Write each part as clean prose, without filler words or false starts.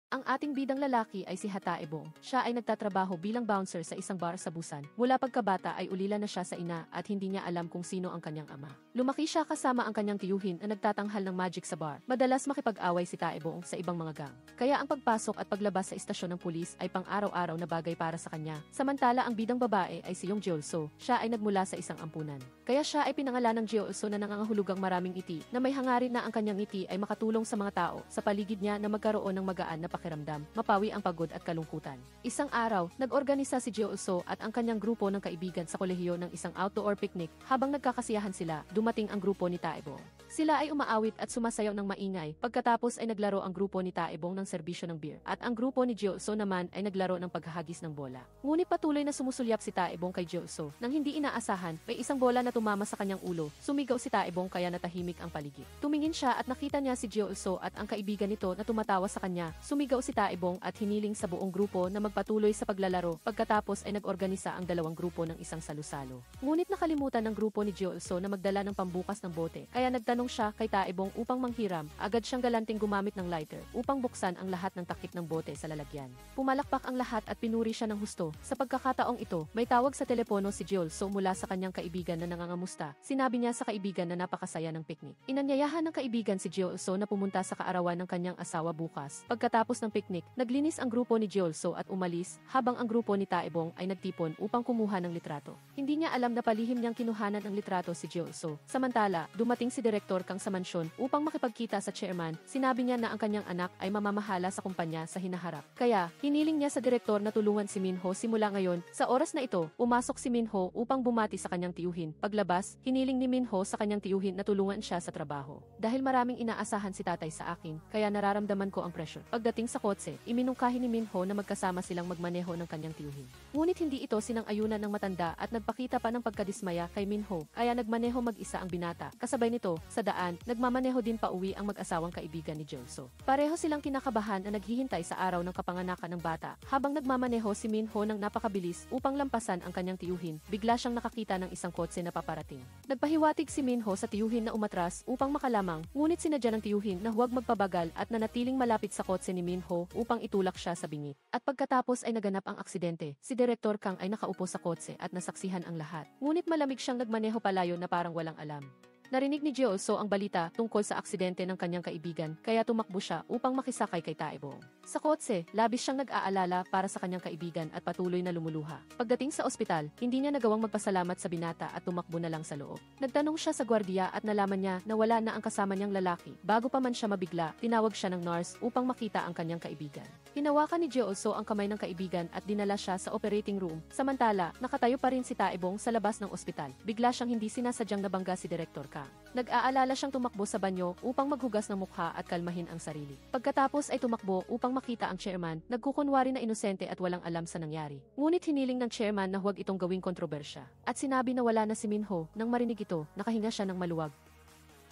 Ang ating bidang lalaki ay si Hataebong. Siya ay nagtatrabaho bilang bouncer sa isang bar sa Busan. Mula pagkabata ay ulila na siya sa ina at hindi niya alam kung sino ang kanyang ama. Lumaki siya kasama ang kanyang tiyuhin na nagtatanghal ng magic sa bar. Madalas makipag-away si Taebong sa ibang mga gang. Kaya ang pagpasok at paglabas sa istasyon ng pulis ay pang-araw-araw na bagay para sa kanya. Samantala ang bidang babae ay si Yong Jeolso. Siya ay nagmula sa isang ampunan. Kaya siya ay pinangalan ng Jeolso na nangangahulugang maraming ngiti na may hangarin na ang kanyang ngiti ay makatulong sa mga tao sa paligid niya na magkaroon ng magaan na pakiramdam, mapawi ang pagod at kalungkutan. Isang araw, nag-organisa si Jeolso at ang kanyang grupo ng kaibigan sa kolehiyo ng isang outdoor picnic. Habang nagkakasiyahan sila, dumating ang grupo ni Taebong. Sila ay umaawit at sumasayaw ng maingay. Pagkatapos ay naglaro ang grupo ni Taebong ng serbisyo ng beer at ang grupo ni Jeolso naman ay naglaro ng paghahagis ng bola. Ngunit patuloy na sumusulyap si Taebong kay Jeolso. Nang hindi inaasahan, may isang bola na tumama sa kanyang ulo. Sumigaw si Taebong kaya natahimik ang paligid. Tumingin siya at nakita niya si Jeolso at ang kaibigan nito na tumatawa sa kanya. Sumigaw si Taebong at hiniling sa buong grupo na magpatuloy sa paglalaro. Pagkatapos ay nag-organisa ang dalawang grupo ng isang salusalo. Ngunit nakalimutan ng grupo ni Jeolso na magdala ng pambukas ng bote. Kaya nagtanong siya kay Taebong upang manghiram. Agad siyang galanting gumamit ng lighter upang buksan ang lahat ng takip ng bote sa lalagyan. Pumalakpak ang lahat at pinuri siya ng husto. Sa pagkakataong ito, may tawag sa telepono si Jeolso mula sa kanyang kaibigan na nangangamusta. Sinabi niya sa kaibigan na napakasaya ng picnic. Inanyayahan ng kaibigan si Jeolso na pumunta sa kaarawan ng kanyang asawa bukas. Pagkatapos ng picnic, naglinis ang grupo ni Jeolso at umalis, habang ang grupo ni Taebong ay nagtipon upang kumuha ng litrato. Hindi niya alam na palihim niyang kinuhanan ng litrato si Jeolso. Samantala, dumating si Direktor Kang sa mansyon upang makipagkita sa chairman. Sinabi niya na ang kanyang anak ay mamamahala sa kumpanya sa hinaharap. Kaya, hiniling niya sa direktor na tulungan si Minho simula ngayon. Sa oras na ito, umasok si Minho upang bumati sa kanyang tiyuhin. Paglabas, hiniling ni Minho sa kanyang tiyuhin na tulungan siya sa trabaho. Dahil maraming inaasahan si tatay sa akin, kaya nararamdaman ko ang pressure. Pagdating sa kotse, iminungkahi ni Minho na magkasama silang magmaneho ng kanyang tiyuhin. Ngunit hindi ito sinang-ayunan ng matanda at nagpakita pa ng pagkadismaya kay Minho, kaya nagmaneho mag-isa ang binata. Kasabay nito, sa daan, nagmamaneho din pauwi ang mag-asawang kaibigan ni Jeolso. Pareho silang kinakabahan na naghihintay sa araw ng kapanganakan ng bata. Habang nagmamaneho si Minho ng napakabilis upang lampasan ang kanyang tiyuhin, bigla siyang nakakita ng isang kotse na paparating. Nagpahiwatig si Minho sa tiyuhin na umatras upang makalamang, ngunit sinadya ng tiyuhin na huwag magpabagal at nanatiling malapit sa kotse ni Minho upang itulak siya sa bingit. At pagkatapos ay naganap ang aksidente, si Direktor Kang ay nakaupo sa kotse at nasaksihan ang lahat. Ngunit malamig siyang nagmaneho palayo na parang walang alam. Narinig ni Jeolso ang balita tungkol sa aksidente ng kanyang kaibigan, kaya tumakbo siya upang makisakay kay Taebong. Sa kotse, labis siyang nag-aalala para sa kanyang kaibigan at patuloy na lumuluha. Pagdating sa ospital, hindi niya nagawang magpasalamat sa binata at tumakbo na lang sa loob. Nagtanong siya sa gwardiya at nalaman niya na wala na ang kasama niyang lalaki. Bago pa man siya mabigla, tinawag siya ng nurse upang makita ang kanyang kaibigan. Hinawakan ni Jeolso ang kamay ng kaibigan at dinala siya sa operating room. Samantala, nakatayo pa rin si Taebong sa labas ng ospital. Bigla siyang hindi sinasadyang nabangga si Direktor Kang. Nag-aalala siyang tumakbo sa banyo upang maghugas ng mukha at kalmahin ang sarili. Pagkatapos ay tumakbo upang makita ang chairman, nagkukunwari na inosente at walang alam sa nangyari. Ngunit hiniling ng chairman na huwag itong gawing kontrobersya. At sinabi na wala na si Minho. Nang marinig ito, nakahinga siya ng maluwag.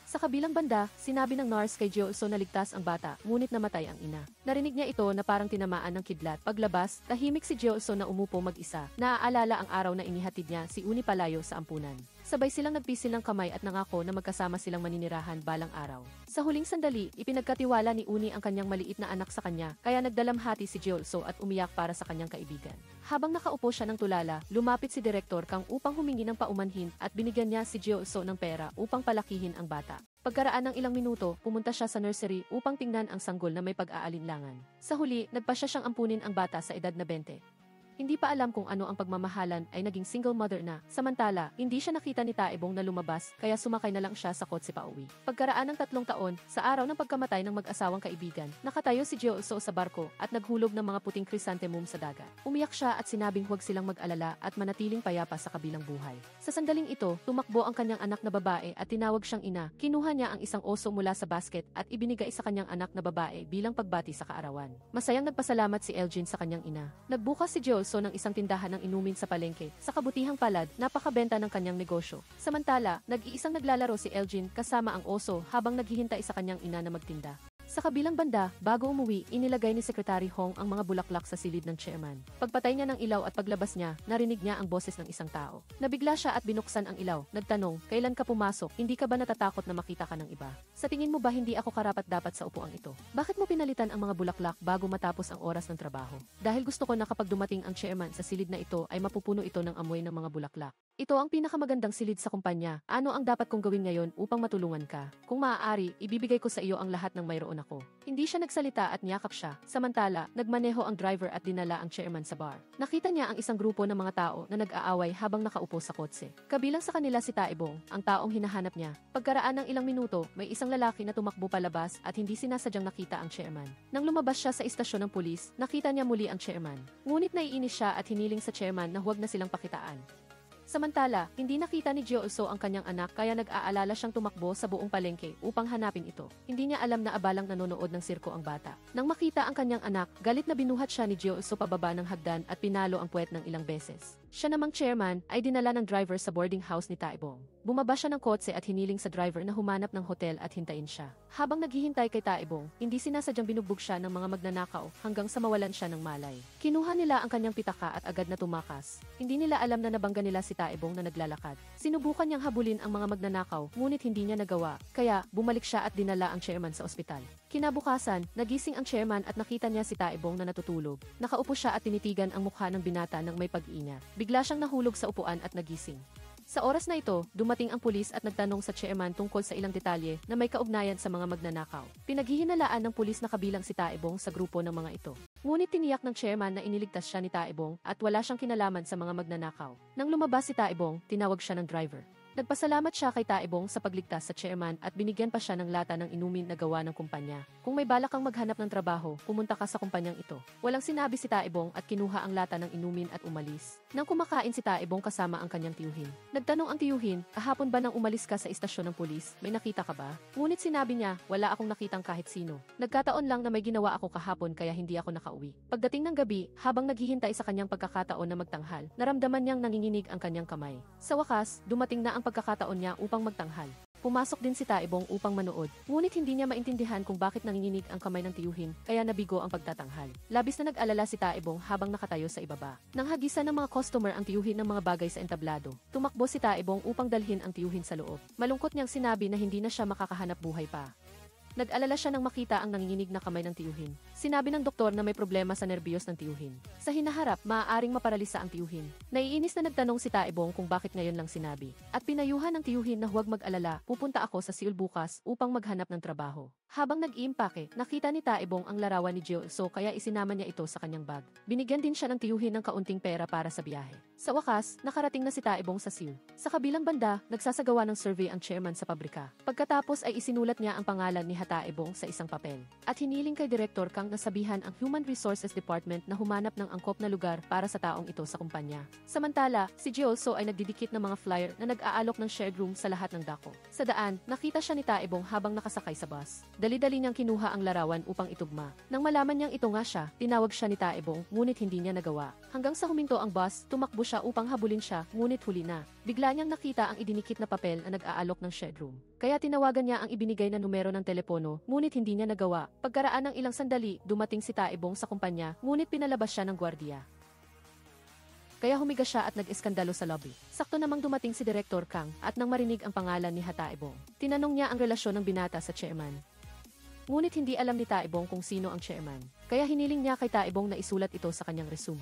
Sa kabilang banda, sinabi ng nurse kay Jeolso na ligtas ang bata, ngunit namatay ang ina. Narinig niya ito na parang tinamaan ng kidlat. Paglabas, tahimik si Jeolso na umupo mag-isa. Naaalala ang araw na inihatid niya si Uni palayo sa ampunan. Sabay silang nagpisil ng kamay at nangako na magkasama silang maninirahan balang araw. Sa huling sandali, ipinagkatiwala ni Uni ang kanyang maliit na anak sa kanya, kaya nagdalamhati si Jeolso at umiyak para sa kanyang kaibigan. Habang nakaupo siya ng tulala, lumapit si Direktor Kang upang humingi ng paumanhin at binigyan niya si Jeolso ng pera upang palakihin ang bata. Pagkaraan ng ilang minuto, pumunta siya sa nursery upang tingnan ang sanggol na may pag-aalinlangan. Sa huli, nagpasya siyang ampunin ang bata sa edad na 20. Hindi pa alam kung ano ang pagmamahalan ay naging single mother na. Samantala, hindi siya nakita ni Taebong na lumabas, kaya sumakay na lang siya sa kotse pauwi. Pagkaraan ng 3 taon, sa araw ng pagkamatay ng mag-asawang kaibigan, nakatayo si Jeolso sa barko at naghulog ng mga puting chrysanthemum sa dagat. Umiyak siya at sinabing huwag silang mag-alala at manatiling payapa sa kabilang buhay. Sa sandaling ito, tumakbo ang kanyang anak na babae at tinawag siyang ina. Kinuha niya ang isang oso mula sa basket at ibinigay sa kanyang anak na babae bilang pagbati sa kaarawan. Masayang nagpasalamat si Elgin sa kanyang ina. Nagbukas si Jeolso ng isang tindahan ng inumin sa palengke. Sa kabutihang palad, napakabenta ng kanyang negosyo. Samantala, nag-iisang naglalaro si Elgin kasama ang oso habang naghihintay sa kanyang ina na magtinda. Sa kabilang banda, bago umuwi, inilagay ni Secretary Hong ang mga bulaklak sa silid ng chairman. Pagpatay niya ng ilaw at paglabas niya, narinig niya ang boses ng isang tao. Nabigla siya at binuksan ang ilaw. Nagtanong, kailan ka pumasok? Hindi ka ba natatakot na makita ka ng iba? Sa tingin mo ba hindi ako karapat-dapat sa upuang ito? Bakit mo pinalitan ang mga bulaklak bago matapos ang oras ng trabaho? Dahil gusto ko na kapag dumating ang chairman sa silid na ito ay mapupuno ito ng amoy ng mga bulaklak. Ito ang pinakamagandang silid sa kumpanya. Ano ang dapat kong gawin ngayon upang matulungan ka? Kung maaari, ibibigay ko sa iyo ang lahat ng mayroon ako. Hindi siya nagsalita at niyakap siya. Samantala, nagmaneho ang driver at dinala ang chairman sa bar. Nakita niya ang isang grupo ng mga tao na nag-aaway habang nakaupo sa kotse. Kabilang sa kanila si Taebong, ang taong hinahanap niya. Pagkaraan ng ilang minuto, may isang lalaki na tumakbo palabas at hindi sinasadyang nakita ang chairman. Nang lumabas siya sa istasyon ng pulis, nakita niya muli ang chairman. Ngunit naiinis siya at hiniling sa chairman na huwag na silang pakitaan. Samantala, hindi nakita ni Jeo So ang kanyang anak kaya nag-aalala siyang tumakbo sa buong palengke upang hanapin ito. Hindi niya alam na abalang nanonood ng sirko ang bata. Nang makita ang kanyang anak, galit na binuhat siya ni Jeo So pababa ng hagdan at pinalo ang puwet ng ilang beses. Siya namang chairman ay dinala ng driver sa boarding house ni Taebong. Bumaba siya ng kotse at hiniling sa driver na humanap ng hotel at hintayin siya. Habang naghihintay kay Taebong, hindi sinasadyang binugbog siya ng mga magnanakaw hanggang sa mawalan siya ng malay. Kinuha nila ang kanyang pitaka at agad na tumakas. Hindi nila alam na nabangga nila si Taebong na naglalakad. Sinubukan niyang habulin ang mga magnanakaw ngunit hindi niya nagawa, kaya bumalik siya at dinala ang chairman sa ospital. Kinabukasan, nagising ang chairman at nakita niya si Taebong na natutulog. Nakaupo siya at tinitigan ang mukha ng binata ng may pag-iingat. Bigla siyang nahulog sa upuan at nagising. Sa oras na ito, dumating ang pulis at nagtanong sa chairman tungkol sa ilang detalye na may kaugnayan sa mga magnanakaw. Pinaghihinalaan ng pulis na kabilang si Taebong sa grupo ng mga ito. Ngunit tiniyak ng chairman na iniligtas siya ni Taebong at wala siyang kinalaman sa mga magnanakaw. Nang lumabas si Taebong, tinawag siya ng driver. Nagpasalamat siya kay Taebong sa pagligtas sa chairman at binigyan pa siya ng lata ng inumin na gawa ng kumpanya. Kung may balak kang maghanap ng trabaho, pumunta ka sa kumpanyang ito. Walang sinabi si Taebong at kinuha ang lata ng inumin at umalis. Nang kumakain si Taebong kasama ang kanyang tiyuhin. Nagtanong ang tiyuhin, kahapon ba nang umalis ka sa istasyon ng pulis, may nakita ka ba? Ngunit sinabi niya, wala akong nakitang kahit sino. Nagkataon lang na may ginawa ako kahapon kaya hindi ako nakauwi. Pagdating ng gabi, habang naghihintay sa kanyang pagkakataon na magtanghal, naramdaman niyang nanginginig ang kanyang kamay. Sa wakas, dumating na ang pagkakataon niya upang magtanghal. Pumasok din si Taebong upang manood, ngunit hindi niya maintindihan kung bakit nanginginig ang kamay ng tiyuhin, kaya nabigo ang pagtatanghal. Labis na nag-alala si Taebong habang nakatayo sa ibaba. Nang hagisan ng mga customer ang tiyuhin ng mga bagay sa entablado, tumakbo si Taebong upang dalhin ang tiyuhin sa loob. Malungkot niyang sinabi na hindi na siya makakahanap buhay pa. Nag-alala siya nang makita ang nanginginig na kamay ng tiyuhin. Sinabi ng doktor na may problema sa nerbiyos ng tiyuhin. Sa hinaharap, maaaring maparalisa ang tiyuhin. Naiinis na nagtanong si Taebong kung bakit ngayon lang sinabi. At pinayuhan ng tiyuhin na huwag mag-alala, pupunta ako sa Seoul bukas upang maghanap ng trabaho. Habang nag-iimpake, nakita ni Taebong ang larawan ni Jeo So kaya isinama niya ito sa kanyang bag. Binigyan din siya ng tiyuhin ng kaunting pera para sa biyahe. Sa wakas, nakarating na si Taebong sa Seoul. Sa kabilang banda, nagsasagawa ng survey ang chairman sa pabrika. Pagkatapos ay isinulat niya ang pangalan ni Taebong sa isang papel. At hiniling kay Director Kang nasabihan ang Human Resources Department na humanap ng angkop na lugar para sa taong ito sa kumpanya. Samantala, si Jeo So ay nagdidikit ng mga flyer na nag-aalok ng shared room sa lahat ng dako. Sa daan, nakita siya ni Taebong habang nakasakay sa bus. Dali-dali niyang kinuha ang larawan upang itugma. Nang malaman niyang ito nga siya, tinawag siya ni Taebong ngunit hindi niya nagawa. Hanggang sa huminto ang bus, tumakbo siya upang habulin siya ngunit huli na. Bigla niyang nakita ang idinikit na papel na nag-aalok ng shared room. Kaya tinawagan niya ang ibinigay na numero ng telepono ngunit hindi niya nagawa. Pagkaraan ng ilang sandali, dumating si Taebong sa kumpanya ngunit pinalabas siya ng gwardiya. Kaya humiga siya at nag-eskandalo sa lobby. Sakto namang dumating si Director Kang at nang marinig ang pangalan ni Taebong, tinanong niya ang relasyon ng binata sa chairman. Ngunit hindi alam ni Taebong kung sino ang chairman, kaya hiniling niya kay Taebong na isulat ito sa kanyang resume.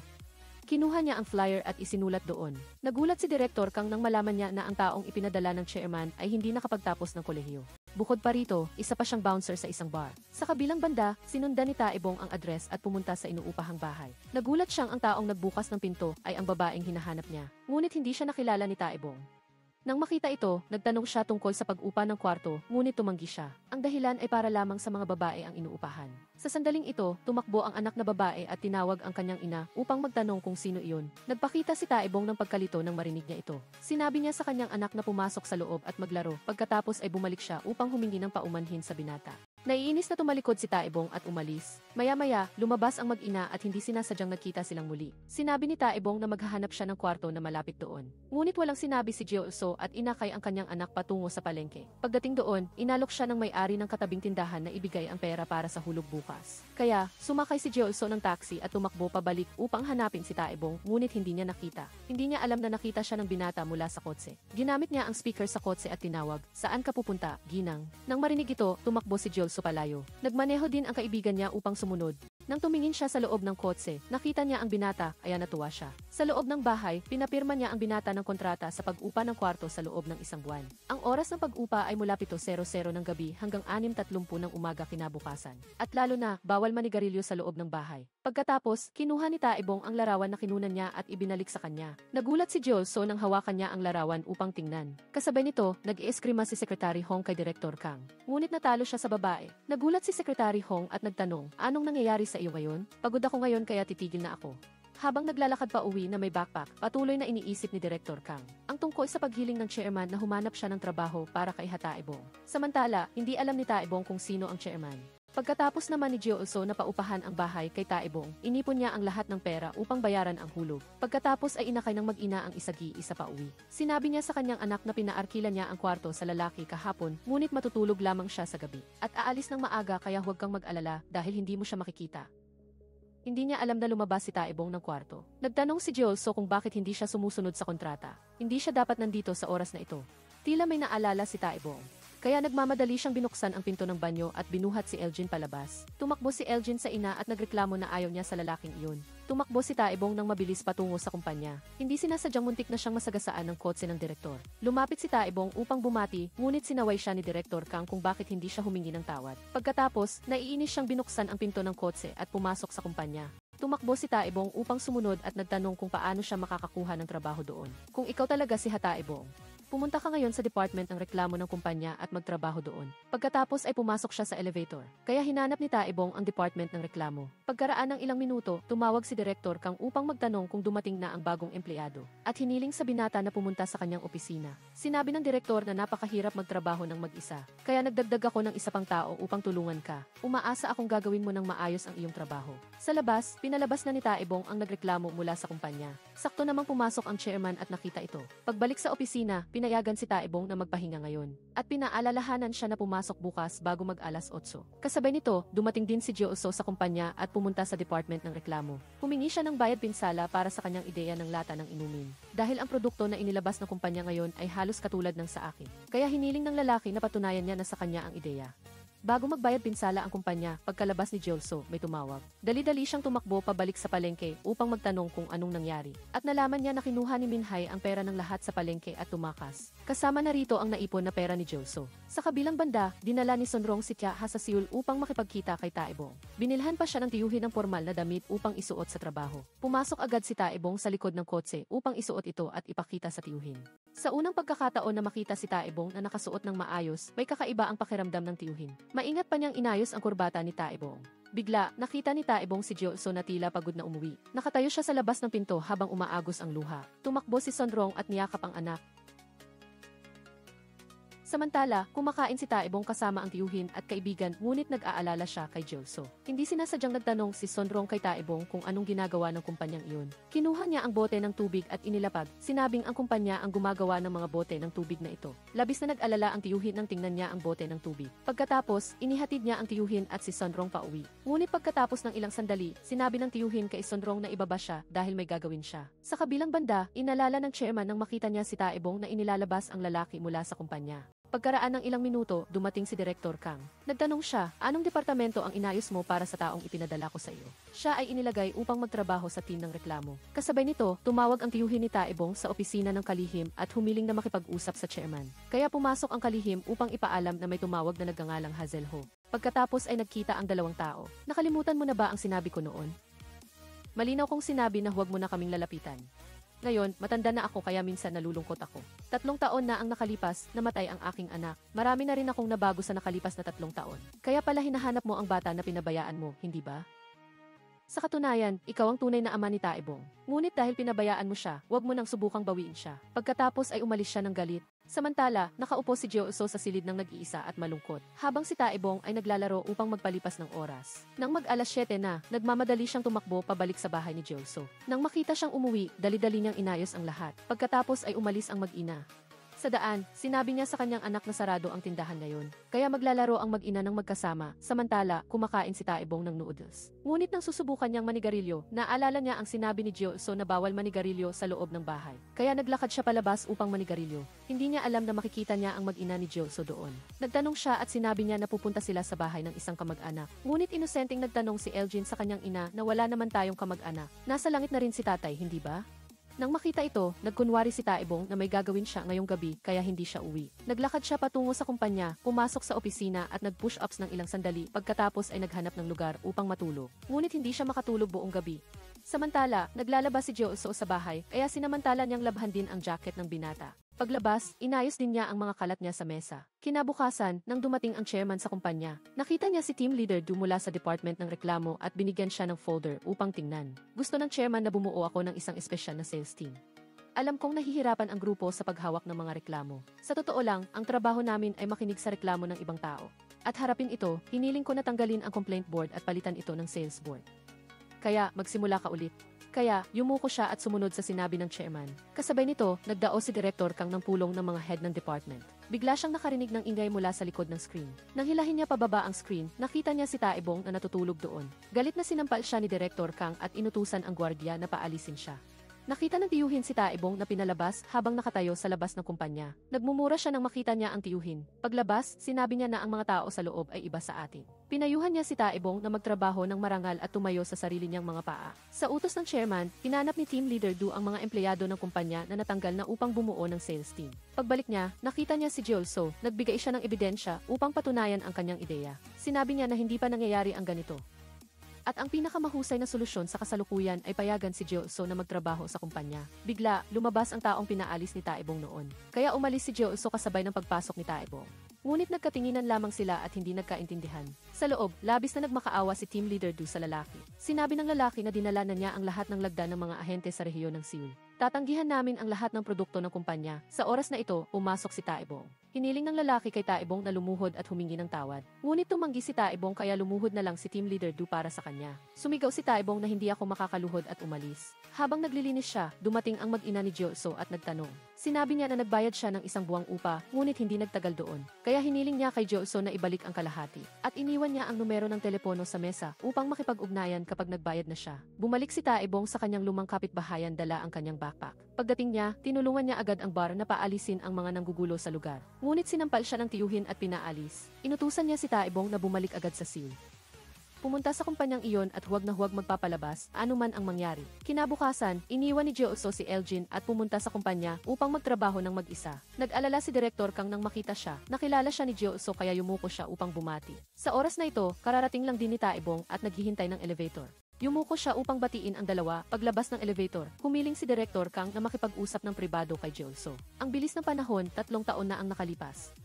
Kinuha niya ang flyer at isinulat doon. Nagulat si Director Kang nang malaman niya na ang taong ipinadala ng chairman ay hindi nakapagtapos ng kolehiyo. Bukod pa rito, isa pa siyang bouncer sa isang bar. Sa kabilang banda, sinundan ni Taebong ang address at pumunta sa inuupahang bahay. Nagulat siyang ang taong nagbukas ng pinto ay ang babaeng hinahanap niya. Ngunit hindi siya nakilala ni Taebong. Nang makita ito, nagtanong siya tungkol sa pag-upa ng kwarto, ngunit tumanggi siya. Ang dahilan ay para lamang sa mga babae ang inuupahan. Sa sandaling ito, tumakbo ang anak na babae at tinawag ang kanyang ina upang magtanong kung sino iyon. Nagpakita si Taebong ng pagkalito nang marinig niya ito. Sinabi niya sa kanyang anak na pumasok sa loob at maglaro, pagkatapos ay bumalik siya upang humingi ng paumanhin sa binata. Naiinis na tumalikod si Taebong at umalis. Maya-maya, lumabas ang mag-ina at hindi sinasadyang nagkita silang muli. Sinabi ni Taebong na maghahanap siya ng kwarto na malapit doon. Ngunit walang sinabi si Jeolso at inakay ang kanyang anak patungo sa palengke. Pagdating doon, inalok siya ng may-ari ng katabing tindahan na ibigay ang pera para sa hulog bukas. Kaya, sumakay si Jeolso ng taxi at tumakbo pabalik upang hanapin si Taebong, ngunit hindi niya nakita. Hindi niya alam na nakita siya ng binata mula sa kotse. Ginamit niya ang speaker sa kotse at tinawag, "Saan ka pupunta, Ginang?" Nang marinig ito, tumakbo si Jeolso palayo. Nagmaneho din ang kaibigan niya upang sumunod. Nang tumingin siya sa loob ng kotse, nakita niya ang binata, kaya natuwa siya. Sa loob ng bahay, pinapirma niya ang binata ng kontrata sa pag-upa ng kwarto sa loob ng 1 buwan. Ang oras ng pag-upa ay mula 7:00 ng gabi hanggang 6:30 ng umaga kinabukasan. At lalo na, bawal manigarilyo sa loob ng bahay. Pagkatapos, kinuha ni Taebong ang larawan na kinunan niya at ibinalik sa kanya. Nagulat si Jeolso nang hawakan niya ang larawan upang tingnan. Kasabay nito, nag-ieskrima si Secretary Hong kay Director Kang. Ngunit natalo siya sa babae. Nagulat si Secretary Hong at nagtanong, "Anong nangyayari sa iyo ngayon? Pagod ako ngayon kaya titigil na ako." Habang naglalakad pa uwi na may backpack, patuloy na iniisip ni Director Kang ang tungkol sa paghiling ng chairman na humanap siya ng trabaho para kay Taebong. Samantala, hindi alam ni Taebong kung sino ang chairman. Pagkatapos naman ni Jeolso na paupahan ang bahay kay Taebong, inipon niya ang lahat ng pera upang bayaran ang hulog. Pagkatapos ay inakay ng mag-ina ang isa pa uwi. Sinabi niya sa kanyang anak na pinaarkila niya ang kwarto sa lalaki kahapon, ngunit matutulog lamang siya sa gabi. At aalis ng maaga kaya huwag kang mag-alala dahil hindi mo siya makikita. Hindi niya alam na lumabas si Taebong ng kwarto. Nagtanong si Jeolso kung bakit hindi siya sumusunod sa kontrata. Hindi siya dapat nandito sa oras na ito. Tila may naalala si Taebong. Kaya nagmamadali siyang binuksan ang pinto ng banyo at binuhat si Elgin palabas. Tumakbo si Elgin sa ina at nagreklamo na ayaw niya sa lalaking iyon. Tumakbo si Taebong nang mabilis patungo sa kumpanya. Hindi sinasadyang muntik na siyang masagasaan ng kotse ng direktor. Lumapit si Taebong upang bumati, ngunit sinaway siya ni Direktor Kang kung bakit hindi siya humingi ng tawad. Pagkatapos, naiinis siyang binuksan ang pinto ng kotse at pumasok sa kumpanya. Tumakbo si Taebong upang sumunod at nagtanong kung paano siya makakakuha ng trabaho doon. Kung ikaw talaga si Taebong, pumunta ka ngayon sa department ng reklamo ng kumpanya at magtrabaho doon. Pagkatapos ay pumasok siya sa elevator. Kaya hinanap ni Taebong ang department ng reklamo. Pagkaraan ng ilang minuto, tumawag si Direktor Kang upang magtanong kung dumating na ang bagong empleyado. At hiniling sa binata na pumunta sa kanyang opisina. Sinabi ng direktor na napakahirap magtrabaho ng mag-isa. Kaya nagdagdag ako ng isa pang tao upang tulungan ka. Umaasa akong gagawin mo ng maayos ang iyong trabaho. Sa labas, pinalabas na ni Taebong ang nagreklamo mula sa kumpanya. Sakto namang pumasok ang chairman at nakita ito. Pagbalik sa opisina, pinayagan si Taebong na magpahinga ngayon. At pinaalalahanan siya na pumasok bukas bago mag-alas 8. Kasabay nito, dumating din si Jeolso sa kumpanya at pumunta sa department ng reklamo. Humingi siya ng bayad pinsala para sa kanyang ideya ng lata ng inumin. Dahil ang produkto na inilabas ng kumpanya ngayon ay halos katulad ng sa akin. Kaya hiniling ng lalaki na patunayan niya na sa kanya ang ideya. Bago magbayad pinsala ang kumpanya, pagkalabas ni Jeolso, may tumawag. Dali-dali siyang tumakbo pabalik sa palengke upang magtanong kung anong nangyari. At nalaman niya na kinuha ni Minhai ang pera ng lahat sa palengke at tumakas. Kasama na rito ang naipon na pera ni Jeolso. Sa kabilang banda, dinala ni Sonrong si Tyaha sa Seoul upang makipagkita kay Taebong. Binilhan pa siya ng tiyuhin ng formal na damit upang isuot sa trabaho. Pumasok agad si Taebong sa likod ng kotse upang isuot ito at ipakita sa tiyuhin. Sa unang pagkakataon na makita si Taebong na nakasuot ng maayos, may kakaiba ang pakiramdam ng tiyuhin. Maingat pa niyang inayos ang kurbata ni Taebong. Bigla, nakita ni Taebong si Jeolso na tila pagod na umuwi. Nakatayo siya sa labas ng pinto habang umaagos ang luha. Tumakbo si Sonrong at niyakap ang anak. Samantala, kumakain si Taebong kasama ang tiyuhin at kaibigan, ngunit nag-aalala siya kay Jeolso. Hindi sinasadyang nagtanong si Sonrong kay Taebong kung anong ginagawa ng kumpanyang iyon. Kinuha niya ang bote ng tubig at inilapag, sinabing ang kumpanya ang gumagawa ng mga bote ng tubig na ito. Labis na nag-alala ang tiyuhin nang tingnan niya ang bote ng tubig. Pagkatapos, inihatid niya ang tiyuhin at si Sonrong pauwi. Ngunit pagkatapos ng ilang sandali, sinabi ng tiyuhin kay Sonrong na ibaba siya dahil may gagawin siya. Sa kabilang banda, inalala ng chairman nang makita niya si Taebong na inilalabas ang lalaki mula sa kumpanya. Pagkaraan ng ilang minuto, dumating si Direktor Kang. Nagtanong siya, anong departamento ang inayos mo para sa taong ipinadala ko sa iyo? Siya ay inilagay upang magtrabaho sa team ng reklamo. Kasabay nito, tumawag ang tiyuhin ni Taebong sa opisina ng kalihim at humiling na makipag-usap sa chairman. Kaya pumasok ang kalihim upang ipaalam na may tumawag na nagngangalang Hazel Ho. Pagkatapos ay nagkita ang dalawang tao. Nakalimutan mo na ba ang sinabi ko noon? Malinaw kong sinabi na huwag mo na kaming lalapitan. Ngayon, matanda na ako kaya minsan nalulungkot ako. 3 taon na ang nakalipas, namatay ang aking anak. Marami na rin akong nabago sa nakalipas na 3 taon. Kaya pala hinahanap mo ang bata na pinabayaan mo, hindi ba? Sa katunayan, ikaw ang tunay na ama ni Taebong. Ngunit dahil pinabayaan mo siya, huwag mo nang subukang bawiin siya. Pagkatapos ay umalis siya ng galit. Samantala, nakaupo si Jeo-soo sa silid ng nag-iisa at malungkot, habang si Taebong ay naglalaro upang magpalipas ng oras. Nang mag-alas 7 na, nagmamadali siyang tumakbo pabalik sa bahay ni Jeo-soo. Nang makita siyang umuwi, dali-dali niyang inayos ang lahat. Pagkatapos ay umalis ang mag-ina. Sa daan, sinabi niya sa kanyang anak na sarado ang tindahan ngayon. Kaya maglalaro ang mag-ina ng magkasama, samantala, kumakain si Taebong ng noodles. Ngunit nang susubukan niyang manigarilyo, naalala niya ang sinabi ni Jeo-soo na bawal manigarilyo sa loob ng bahay. Kaya naglakad siya palabas upang manigarilyo. Hindi niya alam na makikita niya ang mag-ina ni Jeo-soo doon. Nagtanong siya at sinabi niya na pupunta sila sa bahay ng isang kamag-anak. Ngunit inosenteng nagtanong si Eljin sa kanyang ina na wala naman tayong kamag-anak. Nasa langit na rin si tatay, hindi ba? Nang makita ito, nagkunwari si Taebong na may gagawin siya ngayong gabi kaya hindi siya uwi. Naglakad siya patungo sa kumpanya, pumasok sa opisina at nag-push-ups ng ilang sandali pagkatapos ay naghanap ng lugar upang matulog. Ngunit hindi siya makatulog buong gabi. Samantala, naglalabas si Jeo-soo sa bahay kaya sinamantala niyang labhan din ang jacket ng binata. Paglabas, inayos din niya ang mga kalat niya sa mesa. Kinabukasan, nang dumating ang chairman sa kumpanya, nakita niya si team leader Du mula sa department ng reklamo at binigyan siya ng folder upang tingnan. Gusto ng chairman na bumuo ako ng isang espesyal na sales team. Alam kong nahihirapan ang grupo sa paghawak ng mga reklamo. Sa totoo lang, ang trabaho namin ay makinig sa reklamo ng ibang tao. At harapin ito, hiniling ko na tanggalin ang complaint board at palitan ito ng sales board. Kaya, magsimula ka ulit. Kaya, yumuko siya at sumunod sa sinabi ng chairman. Kasabay nito, nagdao si Director Kang ng pulong ng mga head ng department. Bigla siyang nakarinig ng ingay mula sa likod ng screen. Nang hilahin niya pababa ang screen, nakita niya si Taebong na natutulog doon. Galit na sinampal siya ni Director Kang at inutusan ang gwardiya na paalisin siya. Nakita ng tiyuhin si Taebong na pinalabas habang nakatayo sa labas ng kumpanya. Nagmumura siya nang makita niya ang tiyuhin. Paglabas, sinabi niya na ang mga tao sa loob ay iba sa atin. Pinayuhan niya si Taebong na magtrabaho ng marangal at tumayo sa sarili niyang mga paa. Sa utos ng chairman, hinanap ni team leader Du ang mga empleyado ng kumpanya na natanggal na upang bumuo ng sales team. Pagbalik niya, nakita niya si Jeo-soo, nagbigay siya ng ebidensya upang patunayan ang kanyang ideya. Sinabi niya na hindi pa nangyayari ang ganito. At ang pinakamahusay na solusyon sa kasalukuyan ay payagan si Jeo-soo na magtrabaho sa kumpanya. Bigla, lumabas ang taong pinaalis ni Taebong noon. Kaya umalis si Jeo-soo kasabay ng pagpasok ni Taebong. Ngunit nagkatinginan lamang sila at hindi nagkaintindihan. Sa loob, labis na nagmakaawa si team leader Du sa lalaki. Sinabi ng lalaki na dinala na niya ang lahat ng lagda ng mga ahente sa rehiyon ng Seoul. Tatanggihan namin ang lahat ng produkto ng kumpanya. Sa oras na ito, pumasok si Taebong. Hiniling ng lalaki kay Taebong na lumuhod at humingi ng tawad. Ngunit tumanggi si Taebong kaya lumuhod na lang si team leader Du para sa kanya. Sumigaw si Taebong na hindi ako makakaluhod at umalis. Habang naglilinis siya, dumating ang mag-ina ni Jeo-soo at nagtanong. Sinabi niya na nagbayad siya ng isang buwang upa, ngunit hindi nagtagal doon. Kaya hiniling niya kay Jeo-soo na ibalik ang kalahati. At iniwan niya ang numero ng telepono sa mesa upang makipag-ugnayan kapag nagbayad na siya. Bumalik si Taebong sa kanyang lumang kapitbahayan dala ang kanyang backpack. Pagdating niya, tinulungan niya agad ang bar na paalisin ang mga nanggugulo sa lugar. Ngunit sinampal siya ng tiyuhin at pinaalis. Inutusan niya si Taebong na bumalik agad sa Seoul. Pumunta sa kumpanyang iyon at huwag na huwag magpapalabas, anuman ang mangyari. Kinabukasan, iniwan ni Jeo-soo si Eljin at pumunta sa kumpanya upang magtrabaho ng mag-isa. Nag-alala si Director Kang nang makita siya. Nakilala siya ni Jeo-soo kaya yumuko siya upang bumati. Sa oras na ito, kararating lang din ni Taebong at naghihintay ng elevator. Yumuko siya upang batiin ang dalawa. Paglabas ng elevator, humiling si Director Kang na makipag-usap ng pribado kay Jeo-soo. Ang bilis ng panahon, 3 taon na ang nakalipas.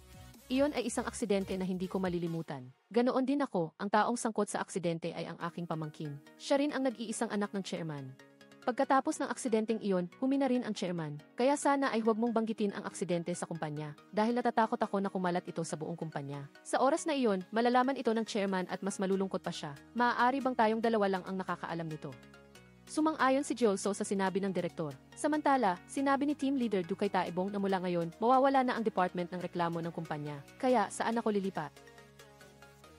Iyon ay isang aksidente na hindi ko malilimutan. Ganoon din ako, ang taong sangkot sa aksidente ay ang aking pamangkin. Siya rin ang nag-iisang anak ng chairman. Pagkatapos ng aksidenteng iyon, humina rin ang chairman. Kaya sana ay huwag mong banggitin ang aksidente sa kumpanya. Dahil natatakot ako na kumalat ito sa buong kumpanya. Sa oras na iyon, malalaman ito ng chairman at mas malulungkot pa siya. Maaari bang tayong dalawa lang ang nakakaalam nito? Sumang-ayon si Jeo-soo sa sinabi ng direktor. Samantala, sinabi ni team leader Du kay Taebong na mula ngayon, mawawala na ang department ng reklamo ng kumpanya. Kaya, saan ako lilipat?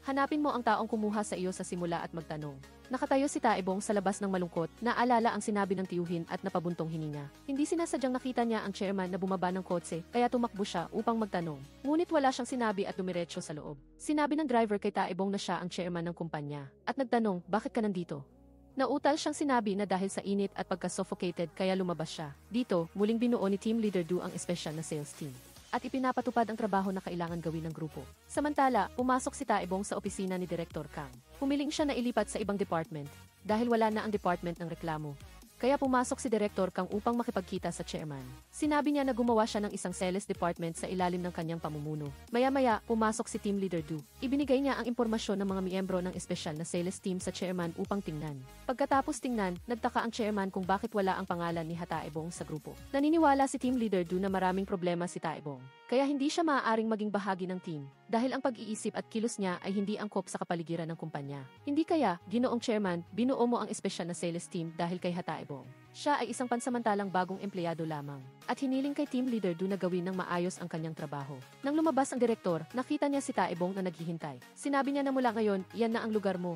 Hanapin mo ang taong kumuha sa iyo sa simula at magtanong. Nakatayo si Taebong sa labas ng malungkot, naalala ang sinabi ng tiyuhin at napabuntong hininga. Hindi sinasadyang nakita niya ang chairman na bumaba ng kotse, kaya tumakbo siya upang magtanong. Ngunit wala siyang sinabi at dumiretso sa loob. Sinabi ng driver kay Taebong na siya ang chairman ng kumpanya. At nagtanong, bakit ka nandito? Nautal siyang sinabi na dahil sa init at pagka-suffocated kaya lumabas siya. Dito, muling binuo ni team leader Du ang espesyal na sales team. At ipinapatupad ang trabaho na kailangan gawin ng grupo. Samantala, pumasok si Taebong sa opisina ni Director Kang. Humiling siya na ilipat sa ibang department, dahil wala na ang department ng reklamo. Kaya pumasok si Direktor Kang upang makipagkita sa chairman. Sinabi niya na gumawa siya ng isang sales department sa ilalim ng kanyang pamumuno. Maya-maya, pumasok si Team Leader Du. Ibinigay niya ang impormasyon ng mga miyembro ng espesyal na sales team sa chairman upang tingnan. Pagkatapos tingnan, nagtaka ang chairman kung bakit wala ang pangalan ni Hataebong sa grupo. Naniniwala si Team Leader Du na maraming problema si Taebong. Kaya hindi siya maaaring maging bahagi ng team dahil ang pag-iisip at kilos niya ay hindi angkop sa kapaligiran ng kumpanya. Hindi kaya, Ginoong Chairman, binuo mo ang espesyal na sales team dahil kay Hataebong. Siya ay isang pansamantalang bagong empleyado lamang at hiniling kay Team Leader Du na gawin ng maayos ang kanyang trabaho. Nang lumabas ang direktor, nakita niya si Taebong na naghihintay. Sinabi niya na mula ngayon, iyan na ang lugar mo.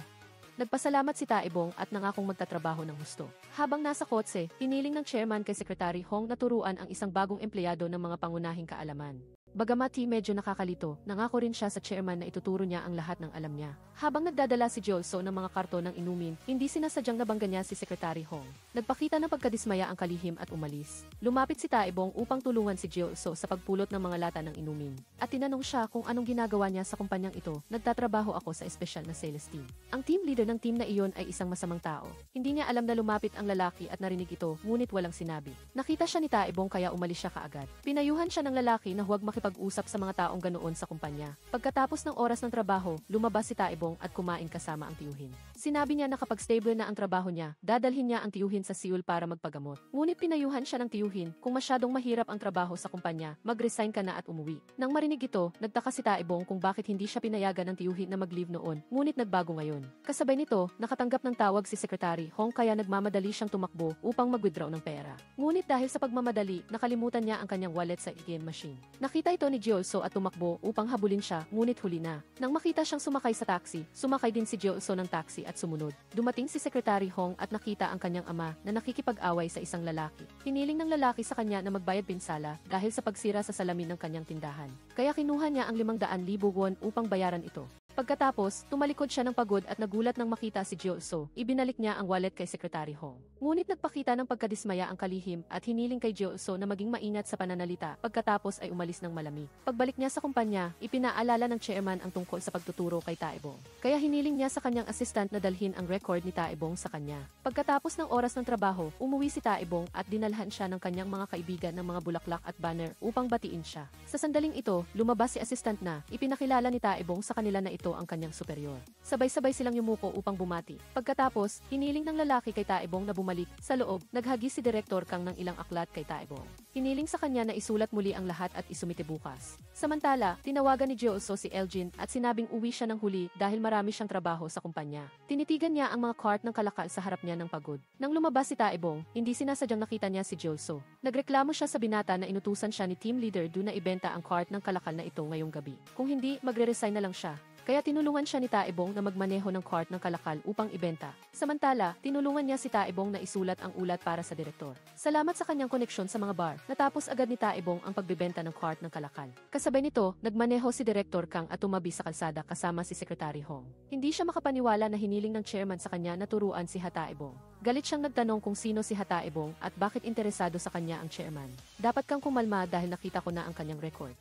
Nagpasalamat si Taebong at nangakong magtatrabaho ng husto. Habang nasa kotse, hiniling ng chairman kay Secretary Hong na turuan ang isang bagong empleyado ng mga pangunahing kaalaman. Bagamat medyo nakakalito, nangako rin siya sa chairman na ituturo niya ang lahat ng alam niya. Habang nagdadala si Jolso ng mga karton ng inumin, hindi sinasadyang nabangga niya si Secretary Hong. Nagpakita ng pagkadismaya ang kalihim at umalis. Lumapit si Taebong upang tulungan si Jolso sa pagpulot ng mga lata ng inumin. At tinanong siya kung anong ginagawa niya sa kumpanyang ito. Nagtatrabaho ako sa espesyal na sales team. Ang team leader ng team na iyon ay isang masamang tao. Hindi niya alam na lumapit ang lalaki at narinig ito, ngunit walang sinabi. Nakita siya ni Taebong kaya umalis siya kaagad. Pinayuhan siya ng lalaki na huwag makipag-usap sa mga taong ganoon sa kumpanya. Pagkatapos ng oras ng trabaho, lumabas si Taebong at kumain kasama ang tiyuhin. Sinabi niya na kapag stable na ang trabaho niya, dadalhin niya ang tiyuhin sa Seoul para magpagamot. Ngunit pinayuhan siya ng tiyuhin, kung masyadong mahirap ang trabaho sa kumpanya, mag-resign ka na at umuwi. Nang marinig ito, nagtaka si Taebong kung bakit hindi siya pinayagan ng tiyuhin na mag-leave noon, ngunit nagbago ngayon. Kasabay nito, nakatanggap ng tawag si Secretary Hong kaya nagmamadali siyang tumakbo upang mag-withdraw ng pera. Ngunit dahil sa pagmamadali, nakalimutan niya ang kanyang wallet sa ATM machine. Nakita ito ni Jolso at tumakbo upang habulin siya, ngunit huli na. Nang makita siyang sumakay sa taxi, sumakay din si Jolso ng taxi at sumunod. Dumating si Secretary Hong at nakita ang kanyang ama na nakikipag-away sa isang lalaki. Hiniling ng lalaki sa kanya na magbayad pinsala dahil sa pagsira sa salamin ng kanyang tindahan. Kaya kinuha niya ang 500,000 won upang bayaran ito. Pagkatapos, tumalikod siya ng pagod at nagulat nang makita si Jolso. Ibinalik niya ang wallet kay Secretary Hong. Ngunit nagpakita ng pagkadismaya ang kalihim at hiniling kay Jolso na maging maingat sa pananalita pagkatapos ay umalis ng malamig. Pagbalik niya sa kumpanya, ipinaalala ng chairman ang tungkol sa pagtuturo kay Taebong. Kaya hiniling niya sa kanyang assistant na dalhin ang record ni Taebong sa kanya. Pagkatapos ng oras ng trabaho, umuwi si Taebong at dinalhan siya ng kanyang mga kaibigan ng mga bulaklak at banner upang batiin siya. Sa sandaling ito, lumabas si assistant na ipinakilala ni Taebong sa kanila na ito ang kanyang superior. Sabay-sabay silang yumuko upang bumati. Pagkatapos, hiniling ng lalaki kay Taebong na bumalik. Sa loob, naghagis si Direktor Kang ng ilang aklat kay Taebong. Hiniling sa kanya na isulat muli ang lahat at isumite bukas. Samantala, tinawagan ni Jolso si Eljin at sinabing uwi siya ng huli dahil marami siyang trabaho sa kumpanya. Tinitigan niya ang mga cart ng kalakal sa harap niya ng pagod. Nang lumabas si Taebong, hindi sinasadyang nakita niya si Jolso. Nagreklamo siya sa binata na inutusan siya ni Team Leader Do na ibenta ang cart ng kalakal na ito ngayong gabi. Kung hindi, magre-resign na lang siya. Kaya tinulungan siya ni Taebong na magmaneho ng cart ng kalakal upang ibenta. Samantala, tinulungan niya si Taebong na isulat ang ulat para sa direktor. Salamat sa kanyang koneksyon sa mga bar, natapos agad ni Taebong ang pagbebenta ng cart ng kalakal. Kasabay nito, nagmaneho si Direktor Kang at tumabi sa kalsada kasama si Secretary Hong. Hindi siya makapaniwala na hiniling ng chairman sa kanya na turuan si Hataebong. Galit siyang nagtanong kung sino si Hataebong at bakit interesado sa kanya ang chairman. Dapat kang kumalma dahil nakita ko na ang kanyang record.